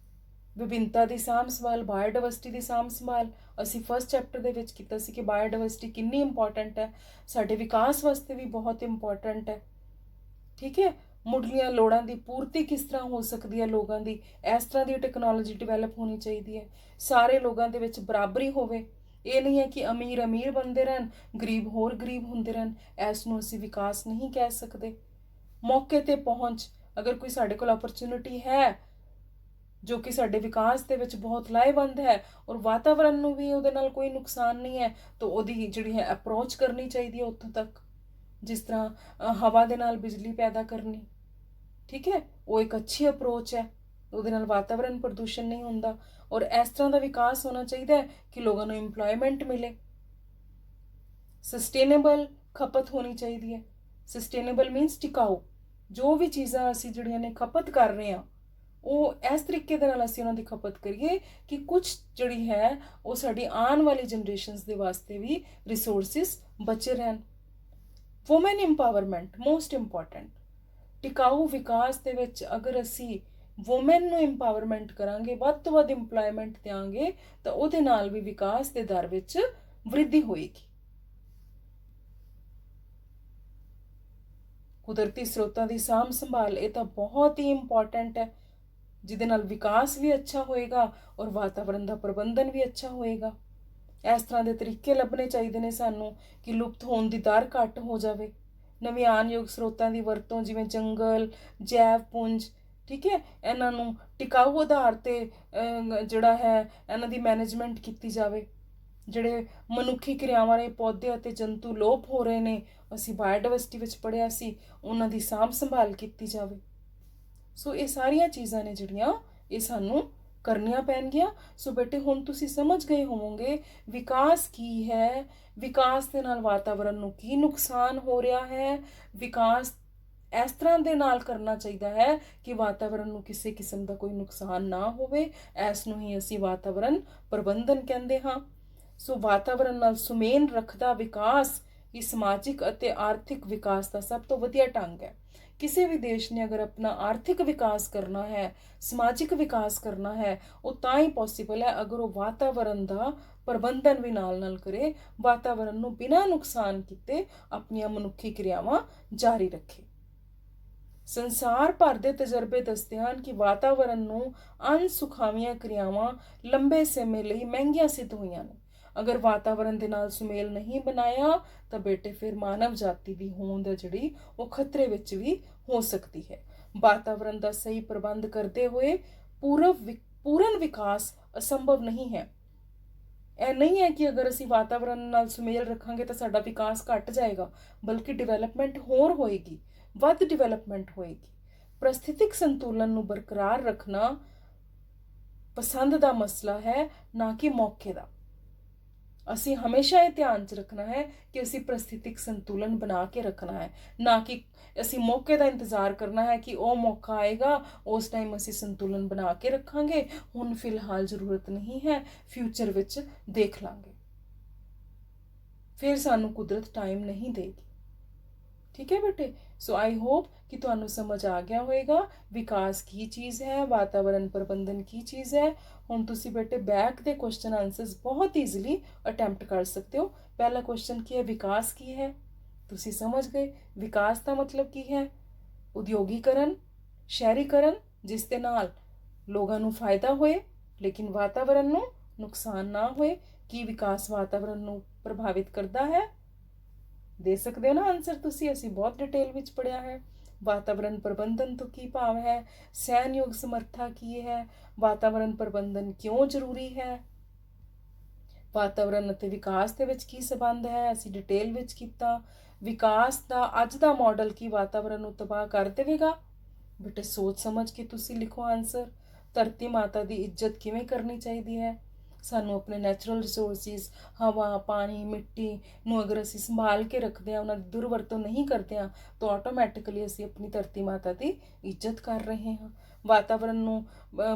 ਵਿਭਿੰਨਤਾ ਦੀ ਸਾਂਭ ਸੰਭਾਲ, ਬਾਇਓਡਾਇਵਰਸਿਟੀ ਦੀ ਸਾਂਭ ਸੰਭਾਲ, ਅਸੀਂ ਫਸਟ ਚੈਪਟਰ ਦੇ ਵਿੱਚ ਕੀਤਾ ਸੀ ਕਿ ਬਾਇਓਡਾਇਵਰਸਿਟੀ ਕਿੰਨੀ ਇੰਪੋਰਟੈਂਟ ਹੈ, ਸਾਡੇ ਵਿਕਾਸ ਵਾਸਤੇ ਵੀ ਬਹੁਤ ਇੰਪੋਰਟੈਂਟ ਹੈ। ਠੀਕ ਹੈ। ਮੁੱਢਲੀਆਂ ਲੋੜਾਂ ਦੀ ਪੂਰਤੀ ਕਿਸ ਤਰ੍ਹਾਂ ਹੋ ਸਕਦੀ ਹੈ ਲੋਕਾਂ ਦੀ, ਇਸ ਤਰ੍ਹਾਂ ਦੀ ਟੈਕਨੋਲੋਜੀ ਡਿਵੈਲਪ ਹੋਣੀ ਚਾਹੀਦੀ ਹੈ। ਸਾਰੇ ਲੋਕਾਂ ਦੇ ਵਿੱਚ ਬਰਾਬਰੀ ਹੋਵੇ। ਇਹ ਨਹੀਂ ਹੈ ਕਿ ਅਮੀਰ ਅਮੀਰ ਬਣਦੇ ਰਹਿਣ, ਗਰੀਬ ਹੋਰ ਗਰੀਬ ਹੁੰਦੇ ਰਹਿਣ। ਇਸ ਨੂੰ ਅਸੀਂ ਵਿਕਾਸ ਨਹੀਂ ਕਹਿ ਸਕਦੇ। ਮੌਕੇ ਤੇ ਪਹੁੰਚ, ਅਗਰ ਕੋਈ ਸਾਡੇ ਕੋਲ ਅਪਰਚੁਨਿਟੀ ਹੈ ਜੋ ਕਿ ਸਾਡੇ ਵਿਕਾਸ ਦੇ ਵਿੱਚ ਬਹੁਤ ਲਾਹੇਵੰਦ ਹੈ ਔਰ ਵਾਤਾਵਰਣ ਨੂੰ ਵੀ ਉਹਦੇ ਨਾਲ ਕੋਈ ਨੁਕਸਾਨ ਨਹੀਂ ਹੈ, ਤਾਂ ਉਹਦੀ ਜਿਹੜੀ ਹੈ ਅਪਰੋਚ ਕਰਨੀ ਚਾਹੀਦੀ ਹੈ ਉੱਥੋਂ ਤੱਕ। ਜਿਸ ਤਰ੍ਹਾਂ ਹਵਾ ਦੇ ਨਾਲ ਬਿਜਲੀ ਪੈਦਾ ਕਰਨੀ, ਠੀਕ ਹੈ, ਉਹ ਇੱਕ ਅੱਛੀ ਅਪਰੋਚ ਹੈ, ਉਹਦੇ ਨਾਲ ਵਾਤਾਵਰਣ ਪ੍ਰਦੂਸ਼ਣ ਨਹੀਂ ਹੁੰਦਾ। ਔਰ ਇਸ ਤਰ੍ਹਾਂ ਦਾ ਵਿਕਾਸ ਹੋਣਾ ਚਾਹੀਦਾ ਹੈ ਕਿ ਲੋਕਾਂ ਨੂੰ ਇੰਪਲੋਇਮੈਂਟ ਮਿਲੇ। ਸਸਟੇਨੇਬਲ ਖਪਤ ਹੋਣੀ ਚਾਹੀਦੀ ਹੈ। ਸਸਟੇਨੇਬਲ ਮੀਨਸ ਟਿਕਾਊ। ਜੋ ਵੀ ਚੀਜ਼ਾਂ ਅਸੀਂ ਜਿਹੜੀਆਂ ਨੇ ਖਪਤ ਕਰ ਰਹੇ ਹਾਂ ਉਹ ਇਸ ਤਰੀਕੇ ਦੇ ਨਾਲ ਅਸੀਂ ਉਹਨਾਂ ਦੀ ਖਪਤ ਕਰੀਏ ਕਿ ਕੁਝ ਜਿਹੜੀ ਹੈ ਉਹ ਸਾਡੀ ਆਉਣ ਵਾਲੀ ਜਨਰੇਸ਼ਨਸ ਦੇ ਵਾਸਤੇ ਵੀ ਰਿਸੋਰਸਿਸ ਬਚੇ ਰਹਿਣ। Woman empowerment most important. ਟਿਕਾਊ ਵਿਕਾਸ ਦੇ ਵਿੱਚ ਅਗਰ ਅਸੀਂ ਵੂਮਨ ਨੂੰ ਇੰਪਾਵਰਮੈਂਟ ਕਰਾਂਗੇ, ਵੱਧ ਤੋਂ ਵੱਧ ਇੰਪਲੋਇਮੈਂਟ ਦਿਆਂਗੇ, ਤਾਂ ਉਹਦੇ ਨਾਲ ਵੀ ਵਿਕਾਸ ਦੇ ਦਰ ਵਿੱਚ ਵ੍ਰਿੱਧੀ ਹੋਏਗੀ। ਕੁਦਰਤੀ ਸਰੋਤਾਂ ਦੀ ਸਾਂਭ ਸੰਭਾਲ, ਇਹ ਤਾਂ ਬਹੁਤ ਹੀ ਇੰਪੋਰਟੈਂਟ ਹੈ, ਜਿਹਦੇ ਨਾਲ ਵਿਕਾਸ ਵੀ ਅੱਛਾ ਹੋਏਗਾ ਔਰ ਵਾਤਾਵਰਣ ਦਾ ਪ੍ਰਬੰਧਨ ਵੀ ਅੱਛਾ ਹੋਏਗਾ। ਇਸ ਤਰ੍ਹਾਂ ਦੇ ਤਰੀਕੇ ਲੱਭਣੇ ਚਾਹੀਦੇ ਨੇ ਸਾਨੂੰ ਕਿ ਲੁਪਤ ਹੋਣ ਦੀ ਦਰ ਘੱਟ ਹੋ ਜਾਵੇ। ਨਵਿਆਨਯੋਗ ਸਰੋਤਾਂ ਦੀ ਵਰਤੋਂ ਜਿਵੇਂ ਜੰਗਲ, ਜੈਵ ਪੁੰਜ, ਠੀਕ ਹੈ, ਇਹਨਾਂ ਨੂੰ ਟਿਕਾਊ ਆਧਾਰ ਤੇ ਜਿਹੜਾ ਹੈ ਇਹਨਾਂ ਦੀ ਮੈਨੇਜਮੈਂਟ ਕੀਤੀ ਜਾਵੇ। ਜਿਹੜੇ ਮਨੁੱਖੀ ਕਿਰਿਆਵਾਂ ਰਾਹੀਂ ਪੌਦੇ ਅਤੇ ਜੰਤੂ ਲੋਪ ਹੋ ਰਹੇ ਨੇ, ਅਸੀਂ ਬਾਇਓਡਾਇਵਰਸਿਟੀ ਵਿੱਚ ਪੜ੍ਹਿਆ ਸੀ, ਉਹਨਾਂ ਦੀ ਸਾਂਭ ਸੰਭਾਲ ਕੀਤੀ ਜਾਵੇ। ਸੋ ਇਹ ਸਾਰੀਆਂ ਚੀਜ਼ਾਂ ਨੇ ਜਿਹੜੀਆਂ ਇਹ ਸਾਨੂੰ ਕਰਨੀਆਂ ਪੈਣਗੀਆਂ। ਸੋ ਬੇਟੇ ਹੁਣ ਤੁਸੀਂ ਸਮਝ ਗਏ ਹੋਵੋਗੇ ਵਿਕਾਸ ਕੀ ਹੈ, ਵਿਕਾਸ ਦੇ ਨਾਲ ਵਾਤਾਵਰਣ ਨੂੰ ਕੀ ਨੁਕਸਾਨ ਹੋ ਰਿਹਾ ਹੈ। ਵਿਕਾਸ ਇਸ ਤਰ੍ਹਾਂ ਦੇ ਨਾਲ ਕਰਨਾ ਚਾਹੀਦਾ ਹੈ ਕਿ ਵਾਤਾਵਰਣ ਨੂੰ ਕਿਸੇ ਕਿਸਮ ਦਾ ਕੋਈ ਨੁਕਸਾਨ ਨਾ ਹੋਵੇ। ਇਸ ਨੂੰ ਹੀ ਅਸੀਂ ਵਾਤਾਵਰਣ ਪ੍ਰਬੰਧਨ ਕਹਿੰਦੇ ਹਾਂ। ਸੋ ਵਾਤਾਵਰਣ ਨਾਲ ਸੁਮੇਲ ਰੱਖਦਾ ਵਿਕਾਸ ਹੀ ਸਮਾਜਿਕ ਅਤੇ ਆਰਥਿਕ ਵਿਕਾਸ ਦਾ ਸਭ ਤੋਂ ਵਧੀਆ ਢੰਗ ਹੈ। ਕਿਸੇ ਵੀ ਦੇਸ਼ ਨੇ ਅਗਰ ਆਪਣਾ ਆਰਥਿਕ ਵਿਕਾਸ ਕਰਨਾ ਹੈ, ਸਮਾਜਿਕ ਵਿਕਾਸ ਕਰਨਾ ਹੈ, ਉਹ ਤਾਂ ਹੀ ਪੋਸੀਬਲ ਹੈ ਅਗਰ ਉਹ ਵਾਤਾਵਰਣ ਦਾ ਪ੍ਰਬੰਧਨ ਵੀ ਨਾਲ ਕਰੇ, ਵਾਤਾਵਰਣ ਨੂੰ ਬਿਨਾਂ ਨੁਕਸਾਨ ਕੀਤੇ ਆਪਣੀਆਂ ਮਨੁੱਖੀ ਕਿਰਿਆਵਾਂ ਜਾਰੀ ਰੱਖੇ। ਸੰਸਾਰ ਭਰ ਦੇ ਤਜਰਬੇ ਦੱਸਦੇ ਹਨ ਕਿ ਵਾਤਾਵਰਣ ਨੂੰ ਅਣਸੁਖਾਵੀਆਂ ਕਿਰਿਆਵਾਂ ਲੰਬੇ ਸਮੇਂ ਲਈ ਮਹਿੰਗੀਆਂ ਸਿੱਧ ਹੋਈਆਂ ਨੇ। ਅਗਰ ਵਾਤਾਵਰਣ ਦੇ ਨਾਲ ਸੁਮੇਲ ਨਹੀਂ ਬਣਾਇਆ ਤਾਂ ਬੇਟੇ ਫਿਰ ਮਾਨਵ ਜਾਤੀ ਦੀ ਹੋਂਦ ਹੈ ਜਿਹੜੀ ਉਹ ਖਤਰੇ ਵਿੱਚ ਵੀ ਹੋ ਸਕਦੀ ਹੈ। ਵਾਤਾਵਰਣ ਦਾ ਸਹੀ ਪ੍ਰਬੰਧ ਕਰਦੇ ਹੋਏ ਪੂਰਨ ਵਿਕਾਸ ਅਸੰਭਵ ਨਹੀਂ ਹੈ। ਇਹ ਨਹੀਂ ਹੈ ਕਿ ਅਗਰ ਅਸੀਂ ਵਾਤਾਵਰਣ ਨਾਲ ਸੁਮੇਲ ਰੱਖਾਂਗੇ ਤਾਂ ਸਾਡਾ ਵਿਕਾਸ ਘਟ ਜਾਏਗਾ, ਬਲਕਿ ਡਿਵੈਲਪਮੈਂਟ ਹੋਰ ਹੋਏਗੀ, ਵੱਧ ਡਿਵੈਲਪਮੈਂਟ ਹੋਏਗੀ। ਪ੍ਰਸਥਿਤਿਕ ਸੰਤੁਲਨ ਨੂੰ ਬਰਕਰਾਰ ਰੱਖਣਾ ਪਸੰਦ ਦਾ ਮਸਲਾ ਹੈ, ਨਾ ਕਿ ਮੌਕੇ ਦਾ। ਅਸੀਂ ਹਮੇਸ਼ਾ ਇਹ ਧਿਆਨ 'ਚ ਰੱਖਣਾ ਹੈ ਕਿ ਅਸੀਂ ਪ੍ਰਸਥਿਤਿਕ ਸੰਤੁਲਨ ਬਣਾ ਕੇ ਰੱਖਣਾ ਹੈ, ਨਾ ਕਿ ਅਸੀਂ ਮੌਕੇ ਦਾ ਇੰਤਜ਼ਾਰ ਕਰਨਾ ਹੈ ਕਿ ਉਹ ਮੌਕਾ ਆਏਗਾ ਉਸ ਟਾਈਮ ਅਸੀਂ ਸੰਤੁਲਨ ਬਣਾ ਕੇ ਰੱਖਾਂਗੇ। ਹੁਣ ਫਿਲਹਾਲ ਜ਼ਰੂਰਤ ਨਹੀਂ ਹੈ, ਫਿਊਚਰ ਵਿੱਚ ਦੇਖ ਲਾਂਗੇ। ਫਿਰ ਸਾਨੂੰ ਕੁਦਰਤ ਟਾਈਮ ਨਹੀਂ ਦੇਗੀ। ਠੀਕ ਹੈ ਬੇਟੇ। ਸੋ ਆਈ ਹੋਪ ਕਿ ਤੁਹਾਨੂੰ ਸਮਝ ਆ ਗਿਆ ਹੋਵੇਗਾ ਵਿਕਾਸ ਕੀ ਚੀਜ਼ ਹੈ, ਵਾਤਾਵਰਣ ਪ੍ਰਬੰਧਨ ਕੀ ਚੀਜ਼ ਹੈ। ਹੁਣ ਤੁਸੀਂ ਬੇਟੇ ਬੈਕ ਦੇ ਕੁਐਸਚਨ ਆਨਸਰਸ ਬਹੁਤ ਈਜ਼ੀਲੀ ਅਟੈਂਪਟ ਕਰ ਸਕਦੇ ਹੋ। ਪਹਿਲਾ ਕੁਐਸਚਨ ਕੀ ਹੈ, ਵਿਕਾਸ ਕੀ ਹੈ, ਤੁਸੀਂ ਸਮਝ ਗਏ। ਵਿਕਾਸ ਦਾ ਮਤਲਬ ਕੀ ਹੈ, ਉਦਯੋਗੀਕਰਨ, ਸ਼ਹਿਰੀਕਰਨ, ਜਿਸ ਦੇ ਨਾਲ ਲੋਕਾਂ ਨੂੰ ਫਾਇਦਾ ਹੋਏ ਲੇਕਿਨ ਵਾਤਾਵਰਣ ਨੂੰ ਨੁਕਸਾਨ ਨਾ ਹੋਏ। ਕੀ ਵਿਕਾਸ ਵਾਤਾਵਰਣ ਨੂੰ ਪ੍ਰਭਾਵਿਤ ਕਰਦਾ ਹੈ? ਦੇ ਸਕਦੇ ਹੋ ਨਾ ਆਨਸਰ ਤੁਸੀਂ, ਅਸੀਂ ਬਹੁਤ ਡਿਟੇਲ ਵਿੱਚ ਪੜ੍ਹਿਆ ਹੈ। ਵਾਤਾਵਰਣ ਪ੍ਰਬੰਧਨ ਤੋਂ ਕੀ ਭਾਵ ਹੈ, ਸਹਿਨਯੋਗ ਸਮਰੱਥਾ ਕੀ ਹੈ, ਵਾਤਾਵਰਣ ਪ੍ਰਬੰਧਨ ਕਿਉਂ ਜ਼ਰੂਰੀ ਹੈ, ਵਾਤਾਵਰਣ ਅਤੇ ਵਿਕਾਸ ਦੇ ਵਿੱਚ ਕੀ ਸੰਬੰਧ ਹੈ, ਅਸੀਂ ਡਿਟੇਲ ਵਿੱਚ ਕੀਤਾ। ਵਿਕਾਸ ਦਾ ਅੱਜ ਦਾ ਮਾਡਲ ਕੀ ਵਾਤਾਵਰਣ ਨੂੰ ਤਬਾਹ ਕਰ ਦੇਵੇਗਾ? ਬੇਟੇ ਸੋਚ ਸਮਝ ਕੇ ਤੁਸੀਂ ਲਿਖੋ ਆਨਸਰ। ਧਰਤੀ ਮਾਤਾ ਦੀ ਇੱਜ਼ਤ ਕਿਵੇਂ ਕਰਨੀ ਚਾਹੀਦੀ ਹੈ? ਸਾਨੂੰ ਆਪਣੇ ਨੈਚੁਰਲ ਰਿਸੋਰਸਿਸ ਹਵਾ, ਪਾਣੀ, ਮਿੱਟੀ ਨੂੰ ਅਗਰ ਅਸੀਂ ਸੰਭਾਲ ਕੇ ਰੱਖਦੇ ਹਾਂ, ਉਹਨਾਂ ਦੀ ਦੁਰਵਰਤੋਂ ਨਹੀਂ ਕਰਦੇ ਹਾਂ, ਤਾਂ ਆਟੋਮੈਟਿਕਲੀ ਅਸੀਂ ਆਪਣੀ ਧਰਤੀ ਮਾਤਾ ਦੀ ਇੱਜ਼ਤ ਕਰ ਰਹੇ ਹਾਂ। ਵਾਤਾਵਰਣ ਨੂੰ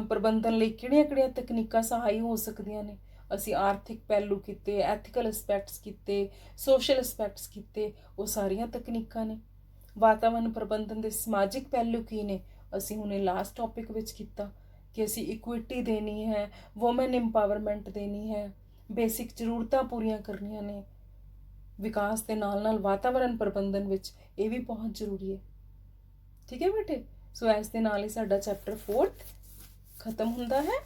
ਪ੍ਰਬੰਧਨ ਲਈ ਕਿਹੜੀਆਂ-ਕਿਹੜੀਆਂ ਤਕਨੀਕਾਂ ਸਹਾਈ ਹੋ ਸਕਦੀਆਂ ਨੇ? ਅਸੀਂ ਆਰਥਿਕ ਪਹਿਲੂ ਕੀਤੇ, ਐਥੀਕਲ ਅਸਪੈਕਟਸ ਕੀਤੇ, ਸੋਸ਼ਲ ਅਸਪੈਕਟਸ ਕੀਤੇ, ਉਹ ਸਾਰੀਆਂ ਤਕਨੀਕਾਂ ਨੇ। ਵਾਤਾਵਰਣ ਪ੍ਰਬੰਧਨ ਦੇ ਸਮਾਜਿਕ ਪਹਿਲੂ ਕੀ ਨੇ? ਅਸੀਂ ਹੁਣੇ ਲਾਸਟ ਟੌਪਿਕ ਵਿੱਚ ਕੀਤਾ ਕਿ ਅਸੀਂ ਇਕੁਇਟੀ ਦੇਣੀ ਹੈ, ਵੂਮਨ ਇੰਪਾਵਰਮੈਂਟ ਦੇਣੀ ਹੈ, ਬੇਸਿਕ ਜ਼ਰੂਰਤਾਂ ਪੂਰੀਆਂ ਕਰਨੀਆਂ ਨੇ। ਵਿਕਾਸ ਦੇ ਨਾਲ ਨਾਲ ਵਾਤਾਵਰਣ ਪ੍ਰਬੰਧਨ ਵਿੱਚ ਇਹ ਵੀ ਬਹੁਤ ਜ਼ਰੂਰੀ ਹੈ। ਠੀਕ ਹੈ ਬੇਟੇ। ਸੋ ਇਸ ਦੇ ਨਾਲ ਹੀ ਸਾਡਾ ਚੈਪਟਰ 4 ਖਤਮ ਹੁੰਦਾ ਹੈ।